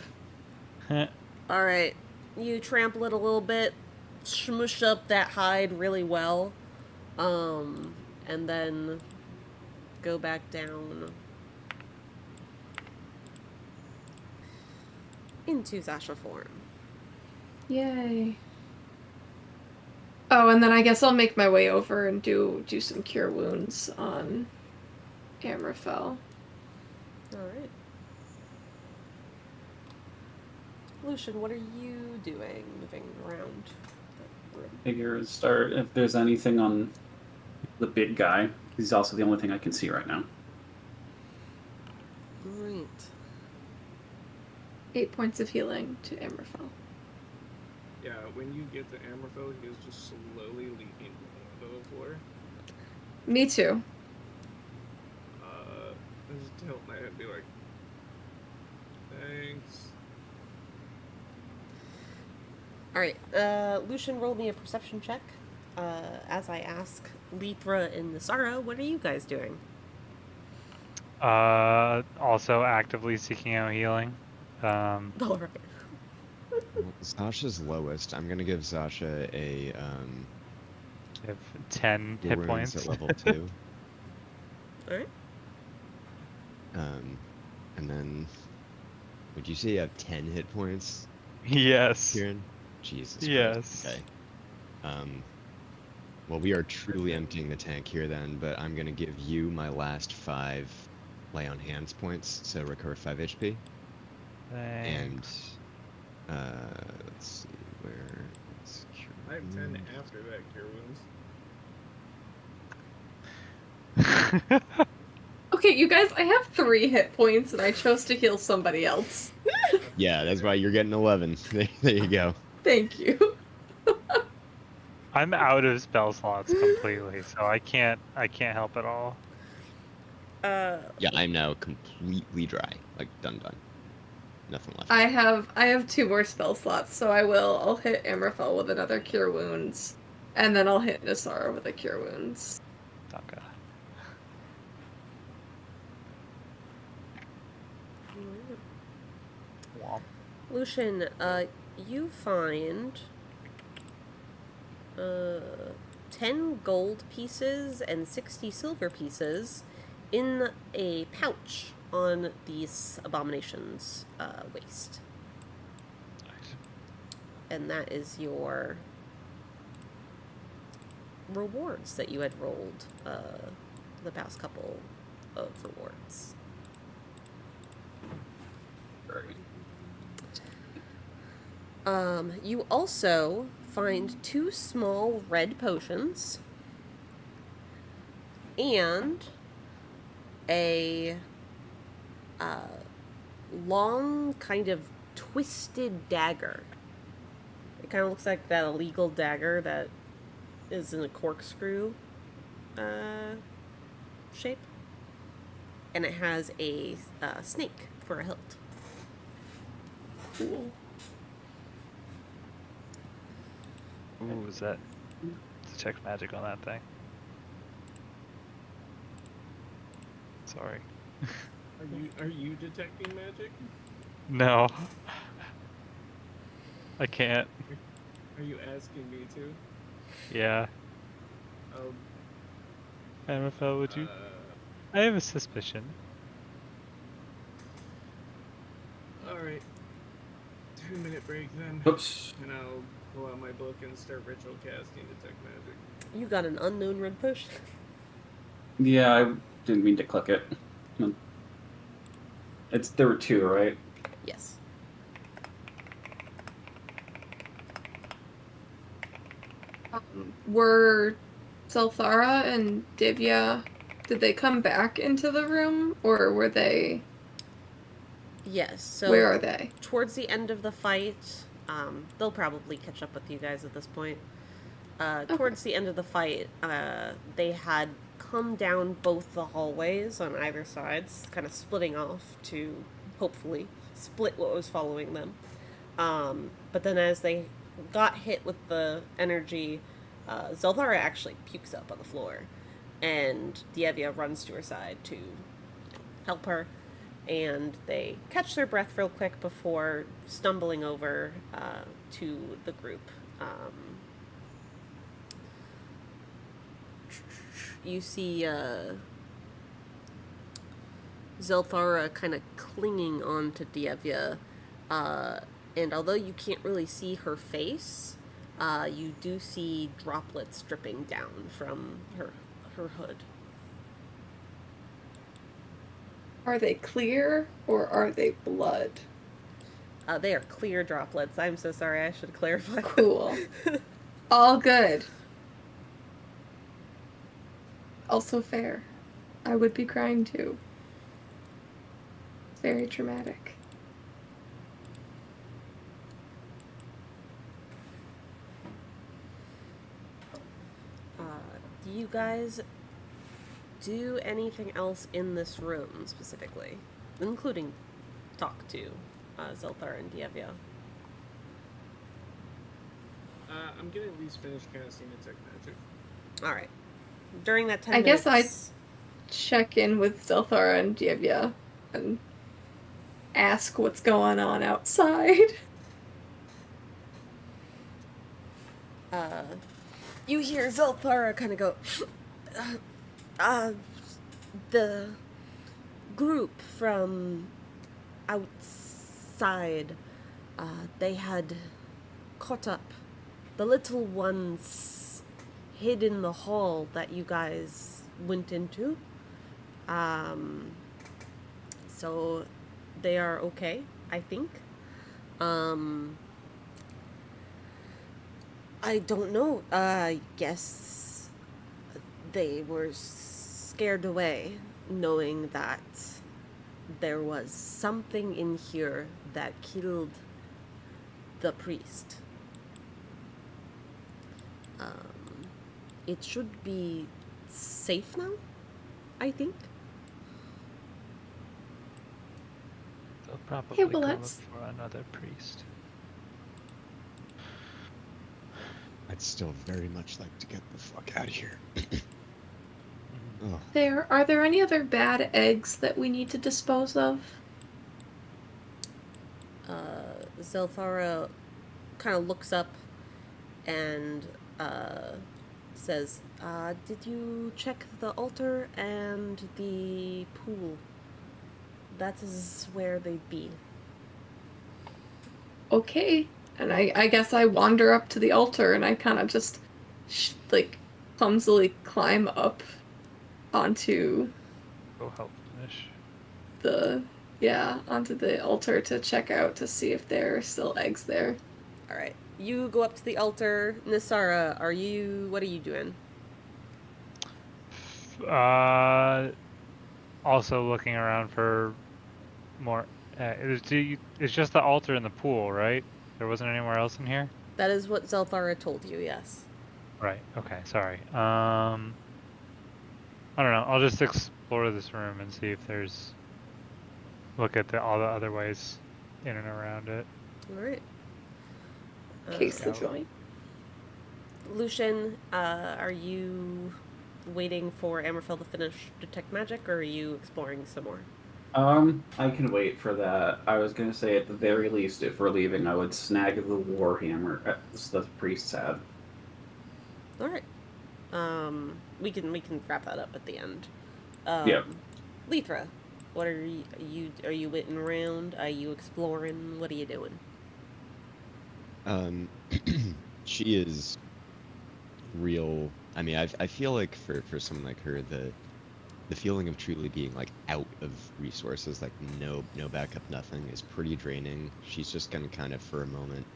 Alright, you trample it a little bit, smush up that hide really well, and then go back down into Zasha form. Yay. Oh, and then I guess I'll make my way over and do some cure wounds on Amrafel. Alright. Lucian, what are you doing moving around the room? Figure start if there's anything on the big guy. He's also the only thing I can see right now. Alright. 8 points of healing to Amrafel. Yeah, when you get to Amorpho, he is just slowly leaking onto the floor. Me too. I just tilt my head and be like, thanks. Alright, Lucian, roll me a perception check. As I ask Lythra and Nasara, what are you guys doing? Also actively seeking out healing. Alright. Zasha's lowest. I'm gonna give Zasha a You have 10 Cure hit Wounds points. at level 2. Alright. And then would you say you have 10 hit points, Yes. Kieran? Jesus Christ. Yes. Okay. Well, we are truly emptying the tank here then, but I'm gonna give you my last 5 lay on hands points, so recover 5 HP. And let's see where it's I have 10 after that cure wounds. Okay, you guys, I have 3 hit points and I chose to heal somebody else. Yeah, that's why you're getting 11. There you go. Thank you. I'm out of spell slots completely, so I can't help at all. Yeah, I'm now completely dry. Like done. Nothing left. I have 2 more spell slots, so I'll hit Amrafel with another cure wounds, and then I'll hit Nasara with a cure wounds. Okay. Womp. Lucian, you find 10 gold pieces and 60 silver pieces in a pouch on these abominations' waist. Nice. And that is your rewards that you had rolled the past couple of rewards. You also find 2 small red potions and a long, kind of twisted dagger. It kind of looks like that illegal dagger that is in a corkscrew shape. And it has a snake for a hilt. Cool. Ooh, is that detect magic on that thing? Sorry. Are you detecting magic? No. I can't. Are you asking me to? Yeah. Oh. Hammerfell, would you? I have a suspicion. Alright. 2-minute break then. Oops. And I'll pull out my book and start ritual casting detect magic. You got an unknown red push? Yeah, I didn't mean to click it. There were 2, right? Yes. Were Zelthara and Dyevva, did they come back into the room, or were they? Yes. So Where are they? towards the end of the fight, they'll probably catch up with you guys at this point. Towards the end of the fight, they had come down both the hallways on either sides, kind of splitting off to hopefully split what was following them. But then as they got hit with the energy, Zelthara actually pukes up on the floor, and Dyevva runs to her side to help her, and they catch their breath real quick before stumbling over to the group. You see Zelthara kind of clinging on to Dyevva, and although you can't really see her face, you do see droplets dripping down from her hood. Are they clear, or are they blood? They are clear droplets. I'm so sorry, I should clarify. Cool. All good. Also fair. I would be crying too. Very traumatic. Do you guys do anything else in this room specifically, including talk to Zelthara and Dyevva? I'm gonna at least finish casting detect magic. All right. During that 10 I minutes... guess check in with Zelthara and Dyevva and ask what's going on outside. You hear Zelthara kind of go, the group from outside, they had caught up. The little ones hid in the hall that you guys went into. So they are okay, I think. I don't know. I guess they were scared away, knowing that there was something in here that killed the priest. It should be safe now, I think. They'll probably Hey, well, come that's- look for another priest. I'd still very much like to get the fuck out of here. Oh, Are there any other bad eggs that we need to dispose of? Zelthara kind of looks up and says, did you check the altar and the pool? That is where they'd be. Okay. And I guess I wander up to the altar and I kind of just, clumsily climb up onto Go help finish. onto the altar to check out to see if there are still eggs there. All right. You go up to the altar. Nisara, what are you doing? Also looking around for more. It's just the altar in the pool, right? There wasn't anywhere else in here? That is what Zelthara told you, yes. Right, okay, sorry. I don't know, I'll just explore this room and see if there's... Look at all the other ways in and around it. Alright. Case the Scout. joint. Lucian, are you waiting for Amorfel to finish Detect Magic, or are you exploring some more? I can wait for that. I was gonna say, at the very least, if we're leaving, I would snag the warhammer. That's pretty sad. Alright. We can wrap that up at the end. Yep. Lythra, what are you waiting around? Are you exploring? What are you doing? She is real. I mean, I feel like for someone like her, the feeling of truly being like out of resources, like no backup, nothing, is pretty draining. She's just gonna kind of, for a moment,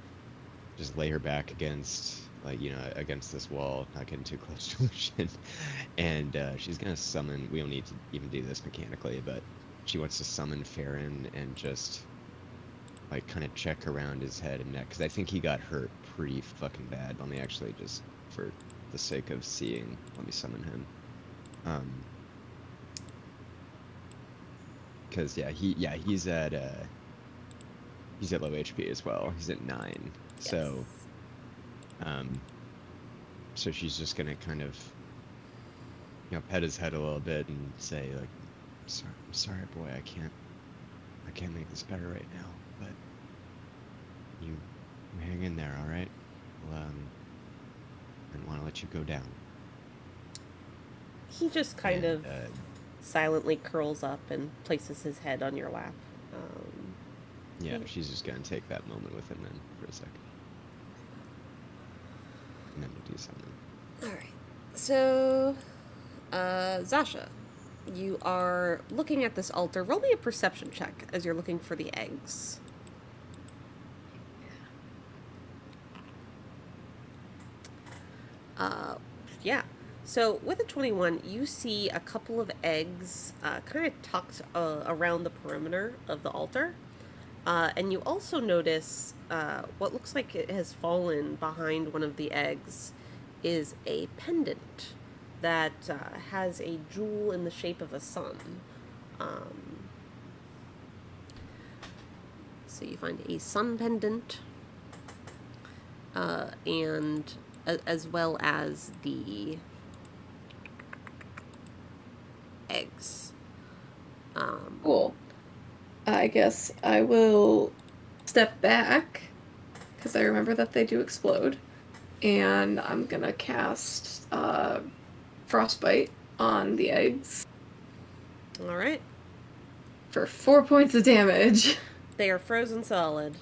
just lay her back against, like, against this wall, not getting too close to Lucian, and she's gonna summon. We don't need to even do this mechanically, but she wants to summon Farron and just like kind of check around his head and neck, because I think he got hurt pretty fucking bad. Let me actually, just for the sake of seeing, let me summon him. Because he's at low HP as well. He's at 9. Yes. So she's just gonna kind of, pet his head a little bit and say, like, I'm sorry, boy, I can't make this better right now, but you hang in there, all right? Well, I don't want to let you go down. He just kind of silently curls up and places his head on your lap. She's just gonna take that moment with him then for a second, and then we'll do something. All right. So, Zasha, you are looking at this altar. Roll me a perception check as you're looking for the eggs. Yeah. So with a 21, you see a couple of eggs kind of tucked around the perimeter of the altar. And you also notice what looks like it has fallen behind one of the eggs is a pendant that has a jewel in the shape of a sun. So you find a sun pendant, and as well as the eggs. Cool. I guess I will step back, because I remember that they do explode, and I'm gonna cast Frostbite on the eggs All right. for 4 points of damage. They are frozen solid.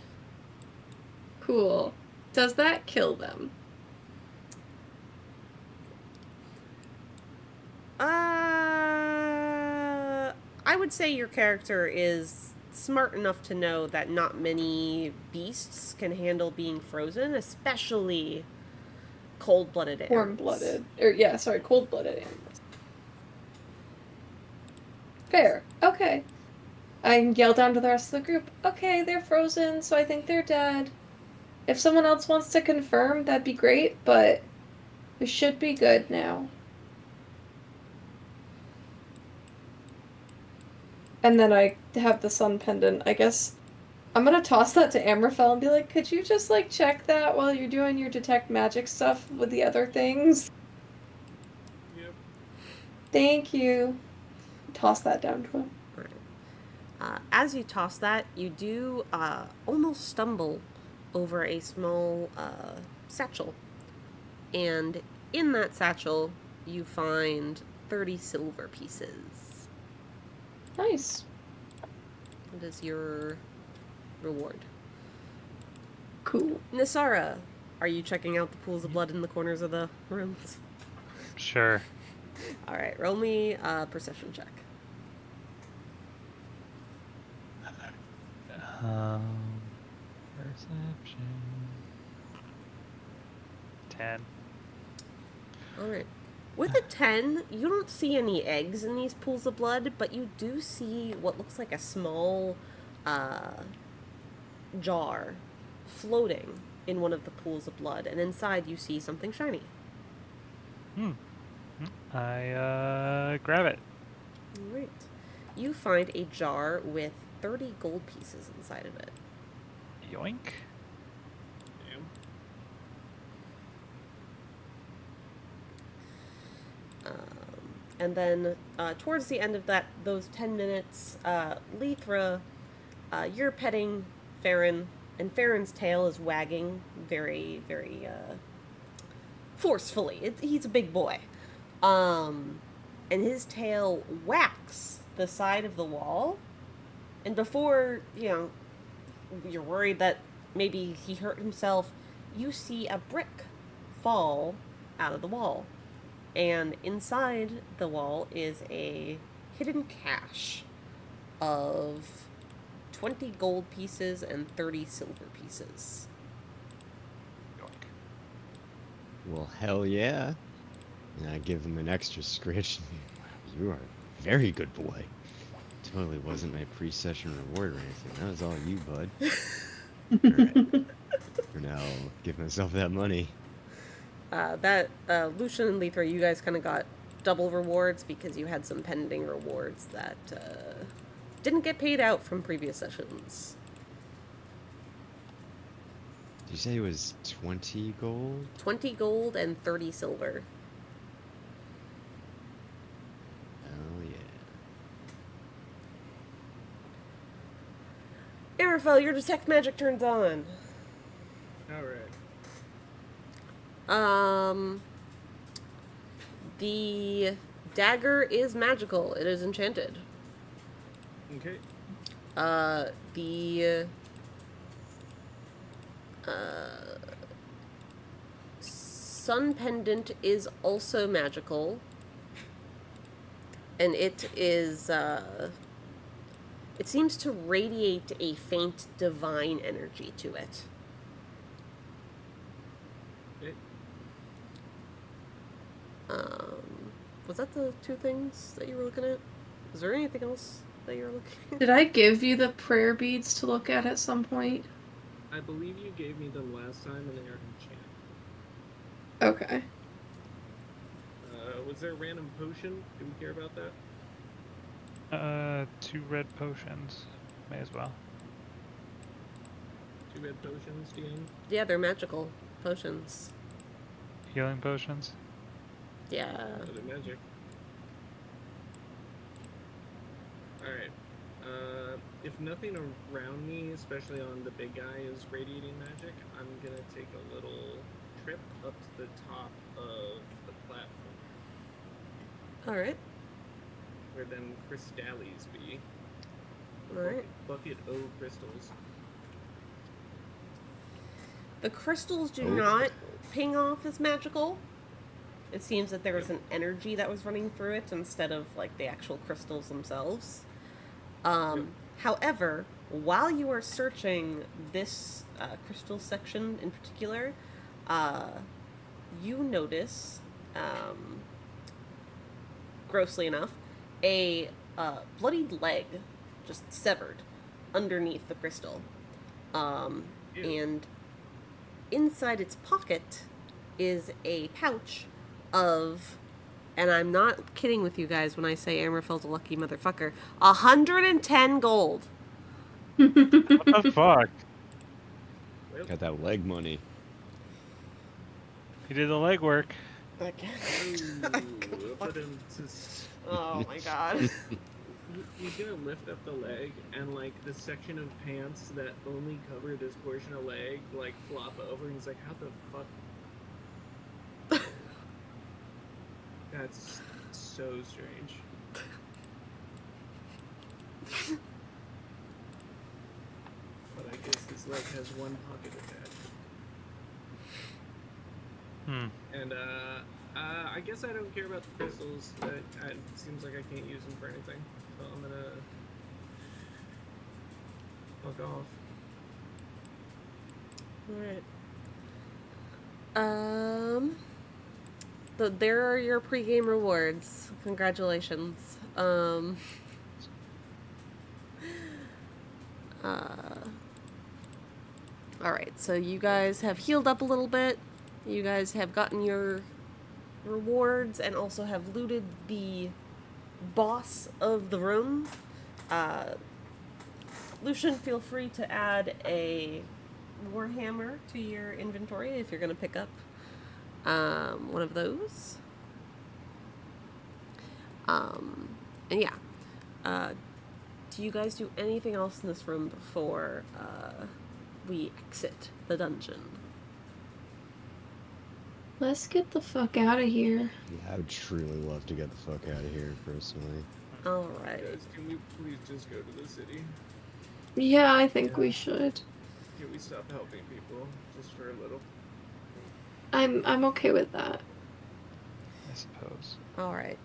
Cool. Does that kill them? I would say your character is smart enough to know that not many beasts can handle being frozen, especially cold-blooded animals. Warm-blooded. Cold-blooded animals. Fair. Okay. I can yell down to the rest of the group, okay, they're frozen, so I think they're dead. If someone else wants to confirm, that'd be great, but we should be good now. And then I have the sun pendant. I guess I'm gonna toss that to Amorfel and be like, could you just, like, check that while you're doing your detect magic stuff with the other things? Yep. Thank you. Toss that down to him. As you toss that, you do almost stumble over a small satchel. And in that satchel, you find 30 silver pieces. Nice. That is your reward. Cool. Nisara, are you checking out the pools of blood in the corners of the rooms? Sure. All right, roll me a perception check. Perception. 10. All right. With a 10, you don't see any eggs in these pools of blood, but you do see what looks like a small jar floating in one of the pools of blood, and inside you see something shiny. I grab it. Alright. You find a jar with 30 gold pieces inside of it. Yoink. Damn. And then towards the end of those 10 minutes, Lythra, you're petting Farron, and Farron's tail is wagging very, very forcefully. He's a big boy. And his tail whacks the side of the wall. And before, you're worried that maybe he hurt himself, you see a brick fall out of the wall. And inside the wall is a hidden cache of 20 gold pieces and 30 silver pieces. Yoink. Well, hell yeah. And I give him an extra scritch. Wow, you are a very good boy. Totally wasn't my pre-session reward or anything. That was all you, bud. Alright. For now, I'll give myself that money. Lucian and Lythra, you guys kind of got double rewards because you had some pending rewards that didn't get paid out from previous sessions. Did you say it was 20 gold? 20 gold and 30 silver. Oh yeah. Arafel, your detect magic turns on. Alright. The dagger is magical. It is enchanted. Okay. The sun pendant is also magical. And it is, it seems to radiate a faint divine energy to it. Okay. Was that the two things that you were looking at? Is there anything else that you were looking at? Did I give you the prayer beads to look at some point? I believe you gave me them last time and they are enchanted. Okay. Was there a random potion? Do we care about that? 2 red potions. May as well. 2 red potions, DM? Yeah, they're magical potions. Healing potions. Yeah. Other magic. Alright. If nothing around me, especially on the big guy, is radiating magic, I'm gonna take a little trip up to the top of the platform. Alright. Where them crystallies be. Alright. Bucket O crystals. The crystals do Oh. not ping off as magical. It seems that there was an energy that was running through it instead of like the actual crystals themselves. However, while you are searching this crystal section in particular, you notice, grossly enough, a bloodied leg just severed underneath the crystal. And inside its pocket is a pouch of, and I'm not kidding with you guys when I say Amrafel's a lucky motherfucker, 110 gold. What the fuck? Well, Got that leg money. He did the legwork. put him to Oh my god. He's gonna lift up the leg and like the section of pants that only cover this portion of leg like flop over and he's like, how the fuck? That's so strange. But I guess this leg has one pocket attached. And I guess I don't care about the crystals. It seems like I can't use them for anything. So I'm gonna fuck off. Alright. there are your pregame rewards. Congratulations. Alright, so you guys have healed up a little bit. You guys have gotten your rewards and also have looted the boss of the room. Lucian, feel free to add a warhammer to your inventory if you're going to pick up one of those. And yeah, do you guys do anything else in this room before we exit the dungeon? Let's get the fuck out of here. Yeah, I would truly love to get the fuck out of here, personally. Alright. Guys, can we please just go to the city? Yeah, I think we should. Can we stop helping people just for a little? I'm okay with that. I suppose. Alright.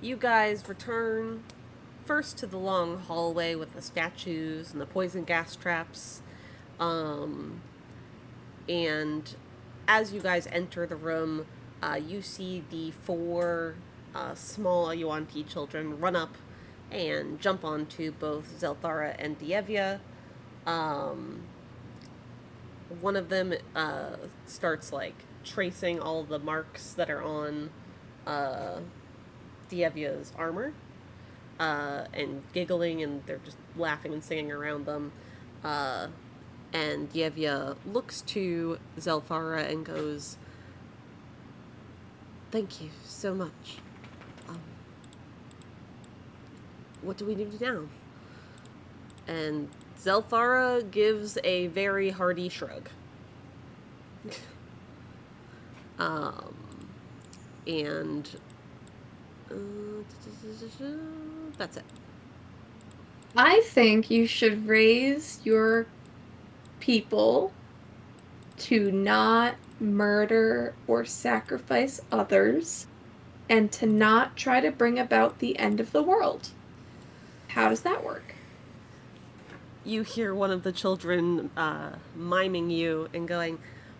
You guys return first to the long hallway with the statues and the poison gas traps. And as you guys enter the room, you see the 4 small Yuan-ti children run up and jump onto both Zelthara and Dyevva. One of them starts like tracing all the marks that are on Dyevva's armor, and giggling, and they're just laughing and singing around them. And Dyevva looks to Zelthara and goes, "Thank you so much. What do we do now?" And Zelthara gives a very hearty shrug. And that's it. I think you should raise your people to not murder or sacrifice others, and to not try to bring about the end of the world. How does that work? You hear one of the children miming you and going,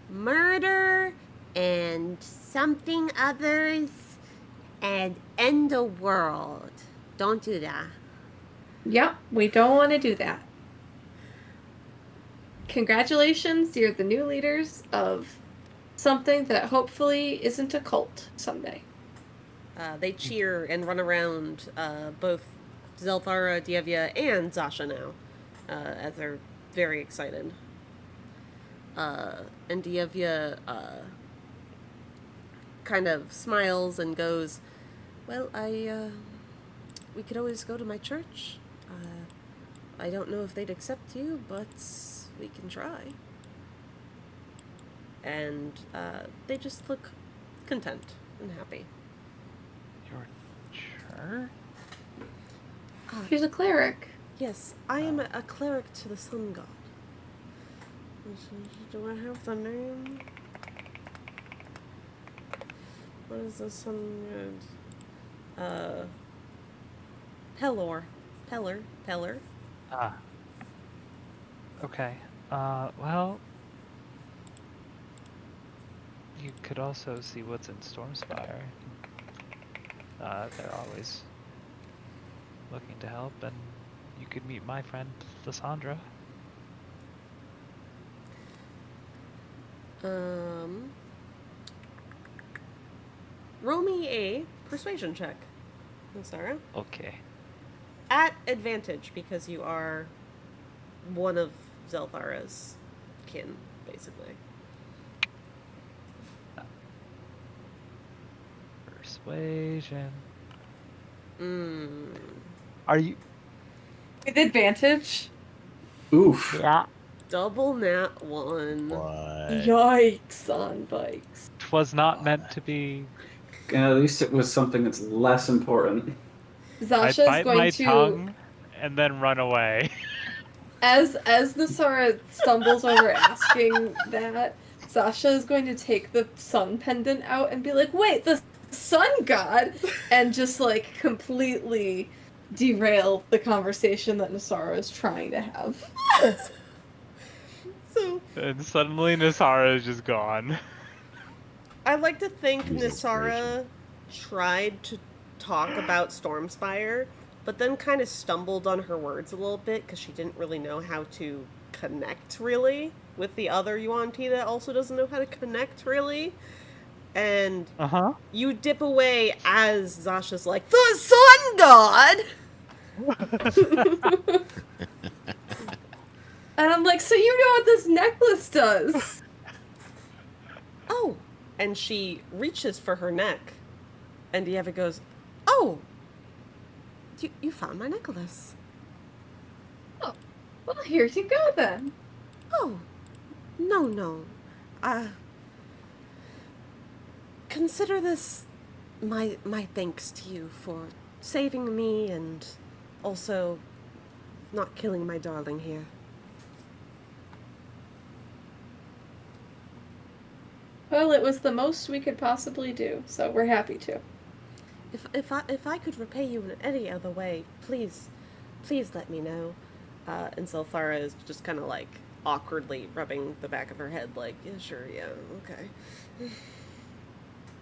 "Murder and something others and end the world. Don't do that." Yep, we don't want to do that. Congratulations, you're the new leaders of something that hopefully isn't a cult someday. They cheer and run around both Zelthara, Dyevva, and Zasha now, as they're very excited. And Dyevva kind of smiles and goes, "Well, we could always go to my church. I don't know if they'd accept you, but we can try." And they just look content and happy. Your church? She's a cleric. Yes, I am a cleric to the sun god. Do I have the name? What is the sun god? Peller. Ah. Okay. Well, you could also see what's in Stormspire. They're always looking to help, and you could meet my friend Lysandra. Roll me a persuasion check, Sarah. Okay. At advantage, because you are one of Zelthara's kin, basically. Persuasion. Mm. Are you? With advantage? Oof. Yeah. Double nat 1. What? Yikes on bikes. 'Twas not meant to be. At least it was something that's less important. Zasha's I'd bite going my to, tongue and then run away. as Nasara stumbles over asking that, Zasha is going to take the sun pendant out and be like, "Wait, the sun god!" and just like completely derail the conversation that Nasara is trying to have. So, And suddenly Nasara is just gone. I like to think Use Nisara tried to talk about Stormspire, but then kind of stumbled on her words a little bit because she didn't really know how to connect really with the other Yuan-ti that also doesn't know how to connect really. And you dip away as Zasha's like, the sun god! And I'm like, so you know what this necklace does? Oh! And she reaches for her neck. And Dyevva goes, oh! You found my necklace. Oh, well, here you go then. Oh, no. Consider this my thanks to you for saving me and also not killing my darling here. Well, it was the most we could possibly do, so we're happy to. If I could repay you in any other way, please let me know. And Zelthara is just kind of like awkwardly rubbing the back of her head, like, yeah, sure, yeah, okay.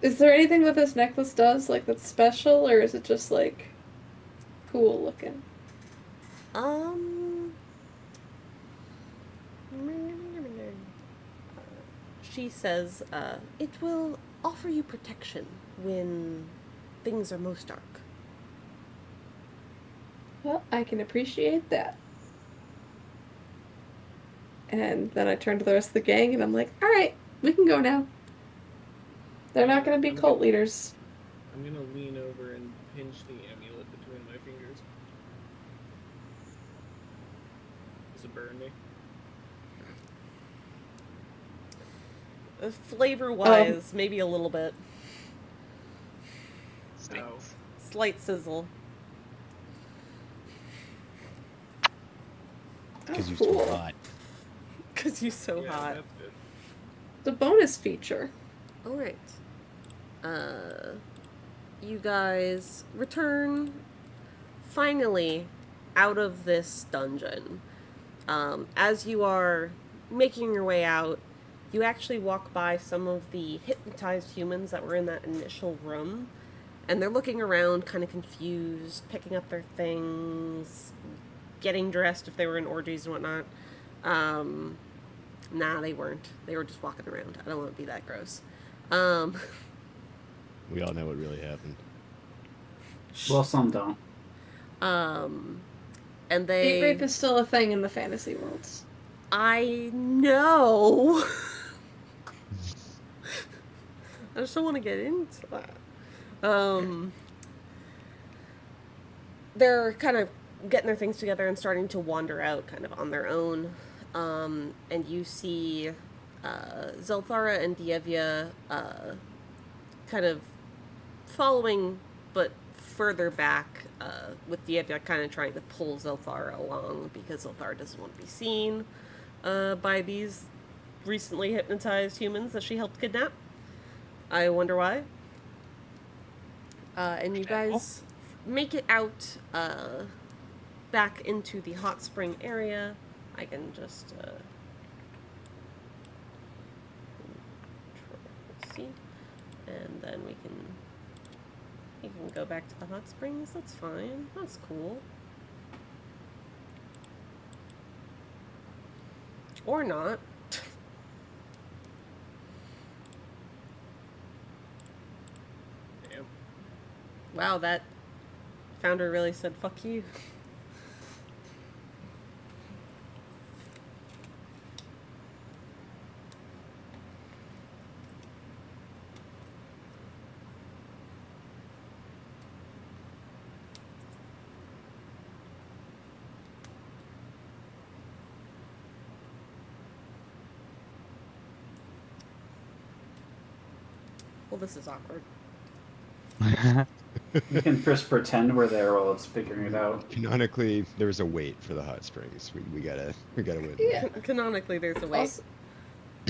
Is there anything that this necklace does, like, that's special, or is it just, like, cool looking? She says, it will offer you protection when things are most dark. Well, I can appreciate that. And then I turn to the rest of the gang, and I'm like, alright, we can go now. They're not going to be cult leaders. I'm gonna lean over and pinch the amulet between my fingers. Does it burn me? Flavor-wise, maybe a little bit. No. Slight sizzle. Because you're cool. so hot. Because you're so Yeah, hot. that's good. The bonus feature. Alright. You guys return finally out of this dungeon. As you are making your way out, you actually walk by some of the hypnotized humans that were in that initial room, and they're looking around kind of confused, picking up their things, getting dressed if they were in orgies and whatnot. Nah, they weren't. They were just walking around. I don't want to be that gross. We all know what really happened. Well, some don't. And Date rape is still a thing in the fantasy worlds. I know. I just don't want to get into that. They're kind of getting their things together and starting to wander out kind of on their own. And you see Zelthara and Dyevva kind of following, but further back, with Dyevva kind of trying to pull Zelthara along because Zelthara doesn't want to be seen by these recently hypnotized humans that she helped kidnap. I wonder why. And you guys make it out back into the hot spring area. I can just see, and then we can go back to the hot springs. That's fine. That's cool. Or not. Damn. Wow, that founder really said fuck you. Well, this is awkward. You can just pretend we're there while it's figuring it out. Canonically, there was a wait for the hot springs. We gotta win. Yeah. Canonically, there's a wait.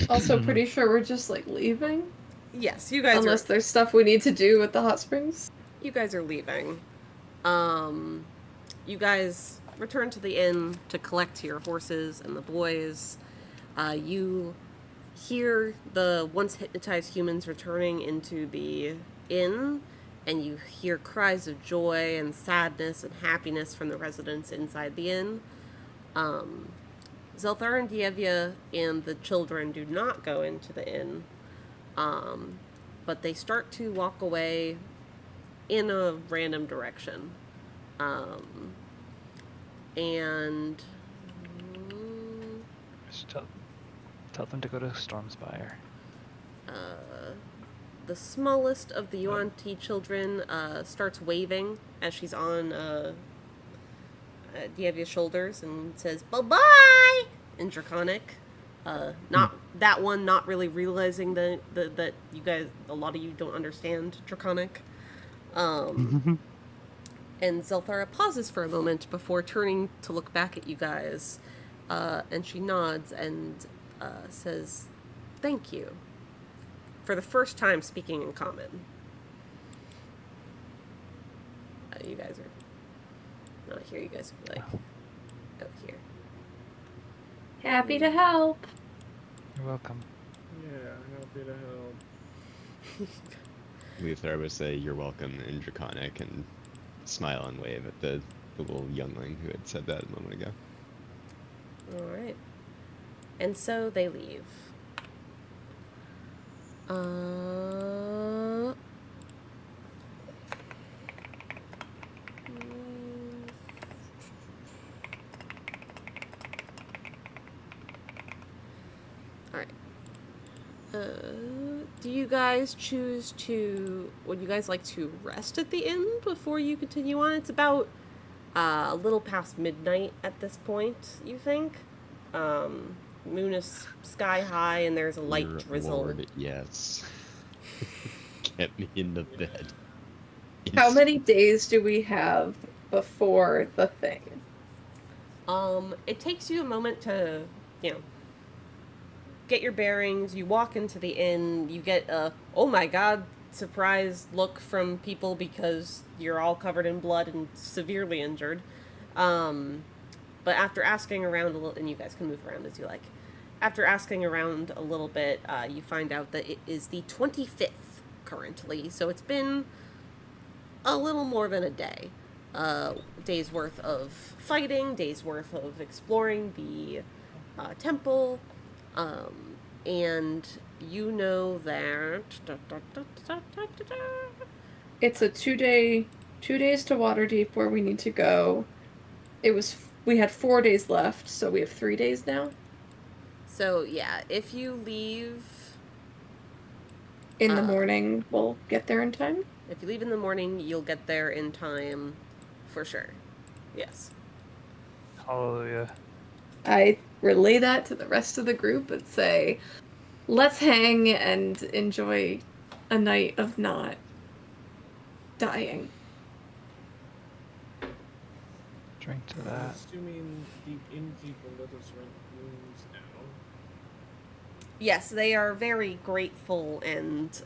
Also pretty sure we're just, like, leaving. Yes, you guys Unless are. there's stuff we need to do with the hot springs. You guys are leaving. You guys return to the inn to collect your horses and the boys. You hear the once hypnotized humans returning into the inn, and you hear cries of joy and sadness and happiness from the residents inside the inn. Zelthara and Dyevva and the children do not go into the inn, but they start to walk away in a random direction. And Just tell them to go to Stormspire. the smallest of the Yuan-ti children starts waving as she's on Dyevva's shoulders and says "bye-bye" in Draconic. Not that one, not really realizing that you guys, a lot of you don't understand Draconic. And Zelthara pauses for a moment before turning to look back at you guys, and she nods and says, "Thank you," for the first time speaking in common. You guys are not here. You guys are like out here. Happy to help. You're welcome. Yeah, happy to help. Lythra would say, "You're welcome" in Draconic and smile and wave at the little youngling who had said that a moment ago. All right. And so they leave. All right. Do you guys choose to... Would you guys like to rest at the inn before you continue on? It's about a little past midnight at this point, you think? Moon is sky high and there's a light Dear drizzle. Lord, yes. Get me into bed. How many days do we have before the thing? It takes you a moment to, get your bearings. You walk into the inn. You get a, oh my god, surprised look from people because you're all covered in blood and severely injured. But after asking around a little, and you guys can move around as you like. After asking around a little bit, you find out that it is the 25th currently. So it's been a little more than a day. Days worth of fighting, days worth of exploring the temple, and you know that It's a 2 days to Waterdeep where we need to go. We had 4 days left, so we have 3 days now. So yeah, if you leave In the morning, we'll get there in time. if you leave in the morning, you'll get there in time for sure. Yes. Hallelujah. I relay that to the rest of the group and say, let's hang and enjoy a night of not dying. Drink to I'm that. assuming the innkeep will let us rent rooms now. Yes, they are very grateful and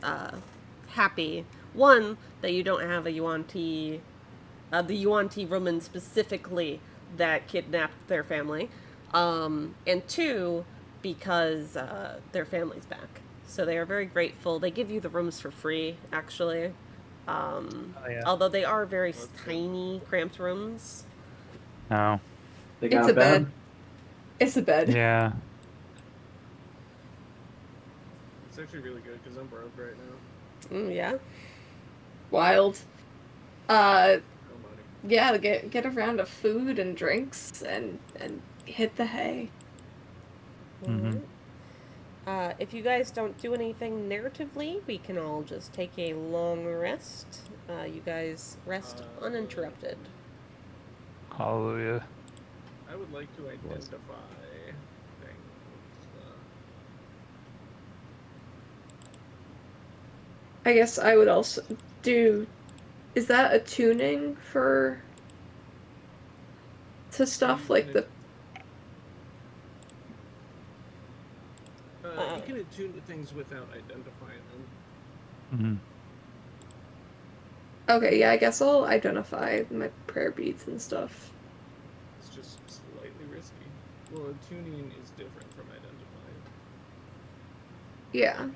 happy. One, that you don't have a Yuan-ti, the Yuan-ti woman specifically that kidnapped their family. And two, because their family's back. So they are very grateful. They give you the rooms for free, actually. Yeah. Although they are very tiny, cramped rooms. No. They got It's a bed. bed. It's a bed. Yeah. It's actually really good because I'm broke right now. Yeah. Wild. No money. Yeah, get a round of food and drinks and hit the hay. Mhm. If you guys don't do anything narratively, we can all just take a long rest. You guys rest uninterrupted. Hallelujah. I would like to identify things. I guess I would also do... Is that attuning to stuff like the... You can attune to things without identifying them. Mm-hmm. Okay, yeah, I guess I'll identify my prayer beads and stuff. It's just slightly risky. Well, attuning is different from identifying. Yeah.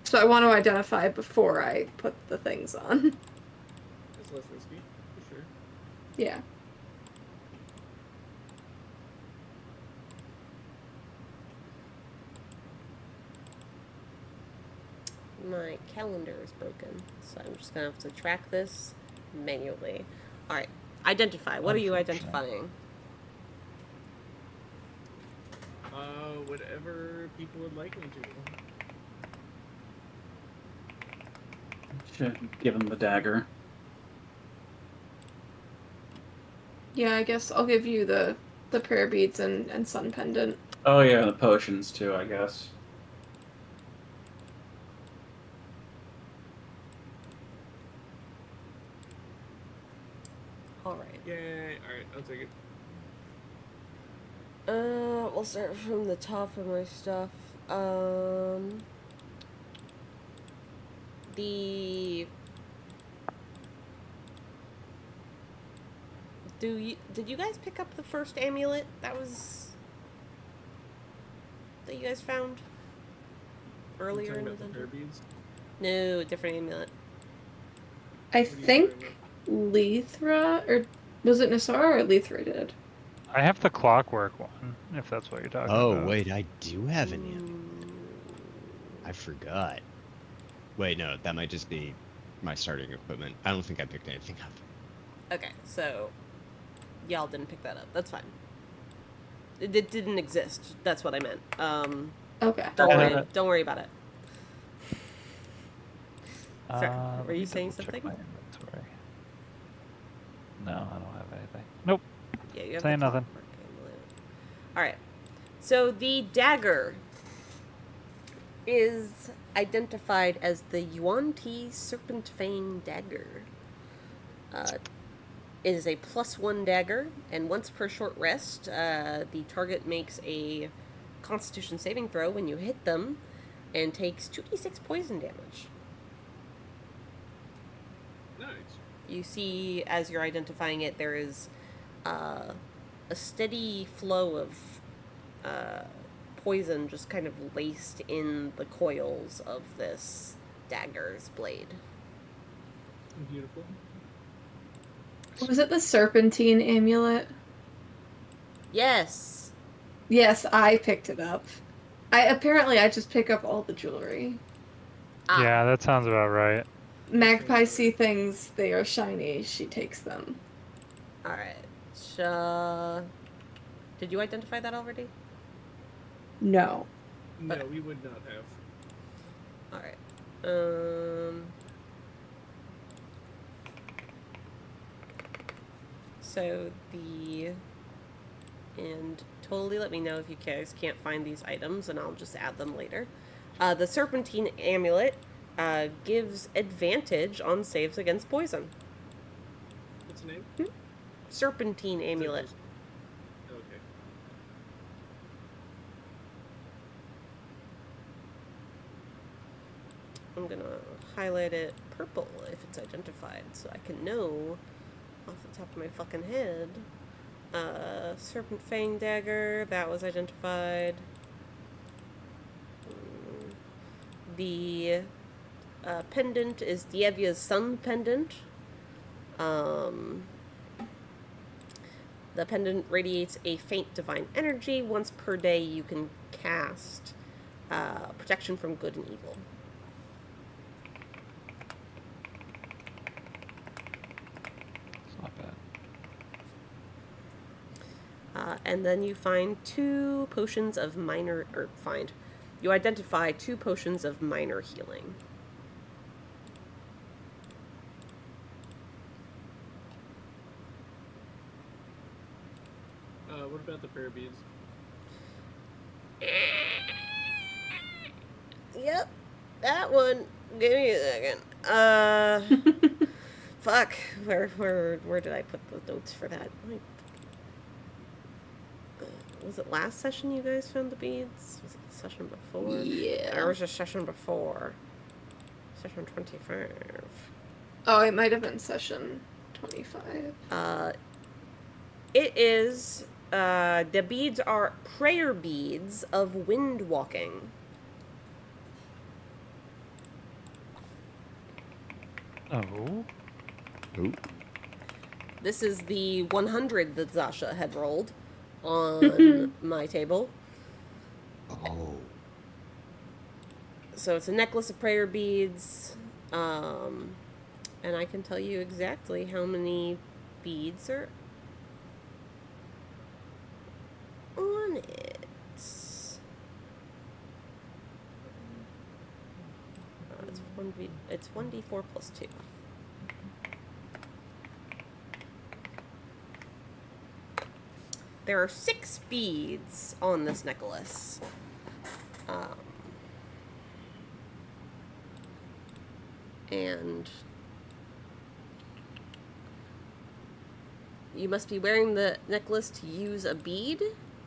So I want to identify before I put the things on. It's less risky, for sure. Yeah. My calendar is broken, so I'm just gonna have to track this manually. Alright, identify. What are you identifying? Whatever people would like me to. Should give him the dagger. Yeah, I guess I'll give you the prayer beads and sun pendant. Oh yeah, the potions too, I guess. Alright. Yay! Alright, I'll take it. We'll start from the top of my stuff. Did you guys pick up the first amulet that you guys found earlier in the About the dungeon? beads? No, different amulet. I What are you think talking Lythra, or was it Nassara or Lythra did? I have the clockwork one, if that's what you're talking about. Oh, wait, I do have an amulet. I forgot. Wait, no, that might just be my starting equipment. I don't think I picked anything up. Okay, so y'all didn't pick that up. That's fine. It didn't exist. That's what I meant. Okay. Don't worry about it. Sorry, Let were you me saying double check something? my inventory. No, I don't have anything. Nope. Yeah, you have Saying the nothing. clockwork amulet. Alright. So the dagger is identified as the Yuan-ti Serpent Fang dagger. It is a +1 dagger, and once per short rest, the target makes a Constitution saving throw when you hit them, and takes 2d6 poison damage. Nice. You see, as you're identifying it, there is a steady flow of poison just kind of laced in the coils of this dagger's blade. Beautiful. Was it the serpentine amulet? Yes! Yes, I picked it up. I just pick up all the jewelry. Ah, Yeah, that sounds about right. Magpie see things, they are shiny, she takes them. Alright. Did you identify that already? No. No, Okay. we would not have. Alright. So and totally let me know if you guys can't find these items, and I'll just add them later. The Serpentine amulet gives advantage on saves against poison. What's the name? Serpentine amulet. Okay. I'm gonna highlight it purple if it's identified, so I can know off the top of my fucking head. Serpent Fang dagger, that was identified. The pendant is Dyevva's sun pendant. The pendant radiates a faint divine energy. Once per day, you can cast protection from good and evil. It's not bad. And then you find two potions of you identify two potions of minor healing. What about the prayer beads? Yep, that one. Give me a second. Fuck. Where did I put the notes for that? Was it last session you guys found the beads? Was it the session before? Yeah. Or was it session before? Session 25. Oh, it might have been session 25. It is, the beads are prayer beads of wind walking. Oh. Ooh. This is the 100 that Zasha had rolled on my table. Oh. So it's a necklace of prayer beads. And I can tell you exactly how many beads are on it. It's 1d4 plus 2. There are 6 beads on this necklace. And you must be wearing the necklace to use a bead,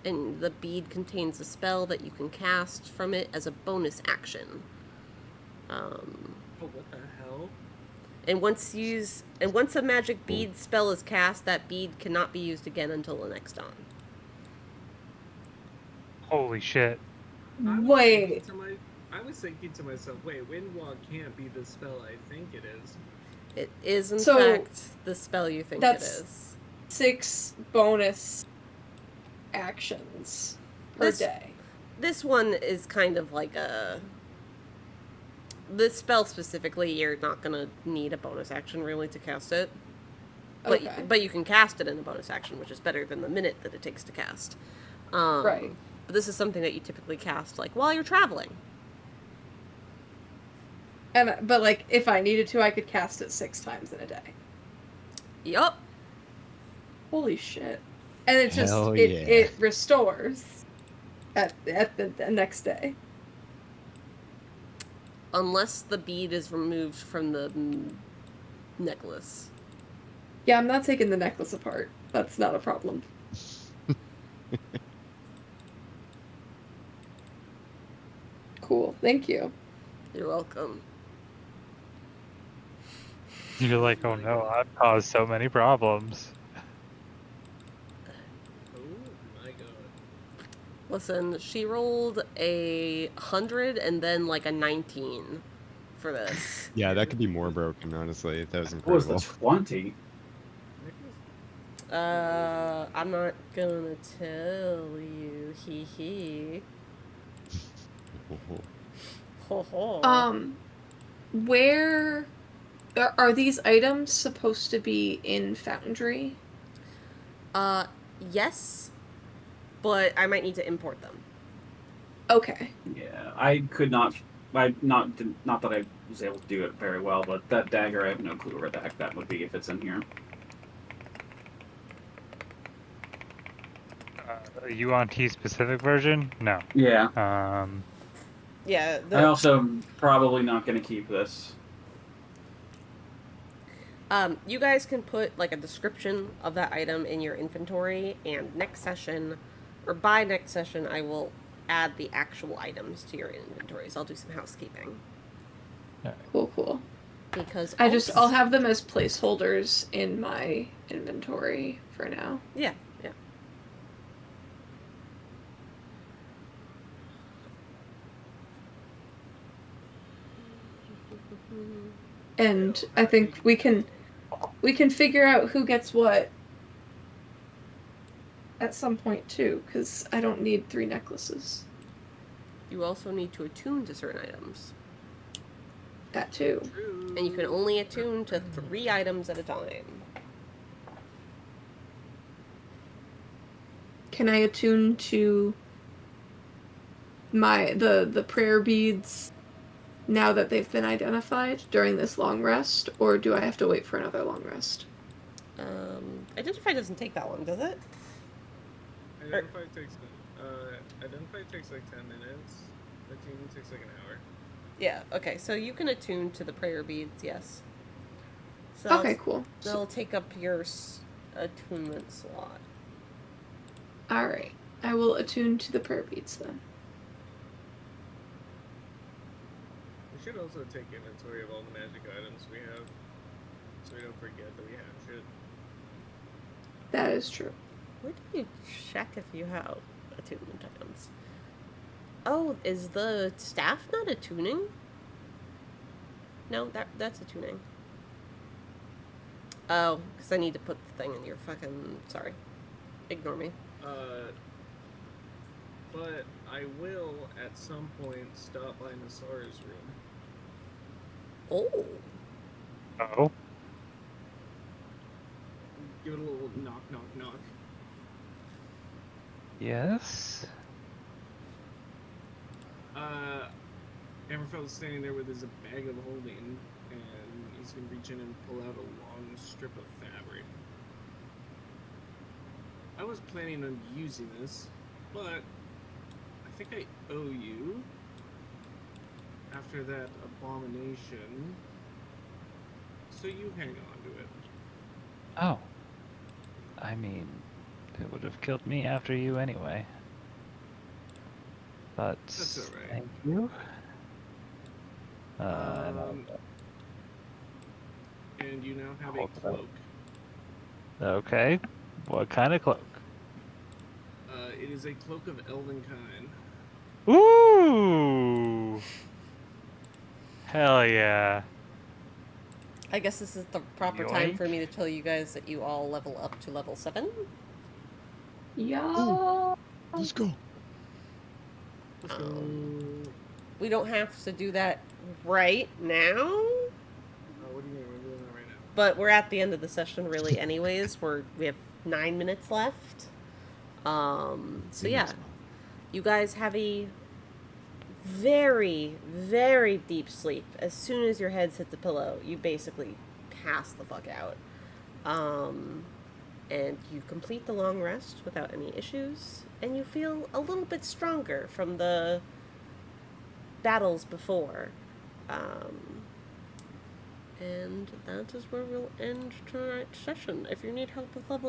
and the bead contains a spell that you can cast from it as a bonus action. Oh, what the hell? And once a magic bead spell is cast, that bead cannot be used again until the next dawn. Holy shit. Wait. I was thinking to myself, wait, Windwalk can't be the spell I think it is. It is, in So, fact, the spell you think it that's- is. 6 bonus actions per This- day. This one is kind of like a... This spell specifically, you're not going to need a bonus action, really, to cast it. But, Okay. but you can cast it in a bonus action, which is better than the minute that it takes to cast. Right. But this is something that you typically cast, like, while you're traveling. But like, if I needed to, I could cast it 6 times in a day. Yup. Holy shit! And it just Hell it, yeah. it restores at the next day. Unless the bead is removed from the necklace. Yeah, I'm not taking the necklace apart. That's not a problem. Cool. Thank you. You're welcome. You're like, oh no, I've caused so many problems. Oh my god. Listen, she rolled a 100 and then like a 19 for this. Yeah, that could be more broken, honestly. That was What was incredible. the 20? I'm not gonna tell you. Hee hee. Ho ho. Where are these items supposed to be in Foundry? Yes, but I might need to import them. Okay. Yeah, I could not. Not that I was able to do it very well, but that dagger, I have no clue where the heck that would be if it's in here. A Yuan-ti specific version? No. Yeah. Yeah, I also am probably not going to keep this. you guys can put like a description of that item in your inventory, and next session, or by next session, I will add the actual items to your inventories. I'll do some housekeeping. Cool. Because I'll have them as placeholders in my inventory for now. Yeah. And I think we can figure out who gets what at some point too, because I don't need 3 necklaces. You also need to attune to certain items. That too. True. And you can only attune to 3 items at a time. Can I attune to the prayer beads now that they've been identified during this long rest, or do I have to wait for another long rest? Identify doesn't take that long, does it? Identify takes like 10 minutes. Attune takes like an hour. Yeah, okay, so you can attune to the prayer beads, yes. So Okay, cool. They'll take up your attunement slot. Alright. I will attune to the prayer beads then. We should also take inventory of all the magic items we have, so we don't forget that we have shit. That is true. Where do you check if you have attunement items? Oh, is the staff not attuning? No, that's attuning. Oh, because I need to put the thing in your fucking... Sorry. Ignore me. But I will, at some point, stop by Nasara's room. Oh. Oh. Give it a little knock, knock, knock. Yes. Hammerfell is standing there with his bag of holding, and he's gonna reach in and pull out a long strip of fabric. I was planning on using this, but I think I owe you, after that abomination, so you hang on to it. Oh. I mean, it would have killed me after you anyway. But That's alright. thank you. And And you now have a Hold on. cloak. okay. What kind of cloak? It is a cloak of Elvenkind. Ooh! Hell yeah. I guess this is the proper time Yoink. for me to tell you guys that you all level up to level 7. Yeah. Let's go. We don't have to do that right now, What do you mean? We're doing that right now. but we're at the end of the session really anyways. We have 9 minutes left. So yeah, you guys have a very, very deep sleep. As soon as your heads hit the pillow, you basically pass the fuck out. And you complete the long rest without any issues, and you feel a little bit stronger from the battles before. And that is where we'll end tonight's session. If you need help with level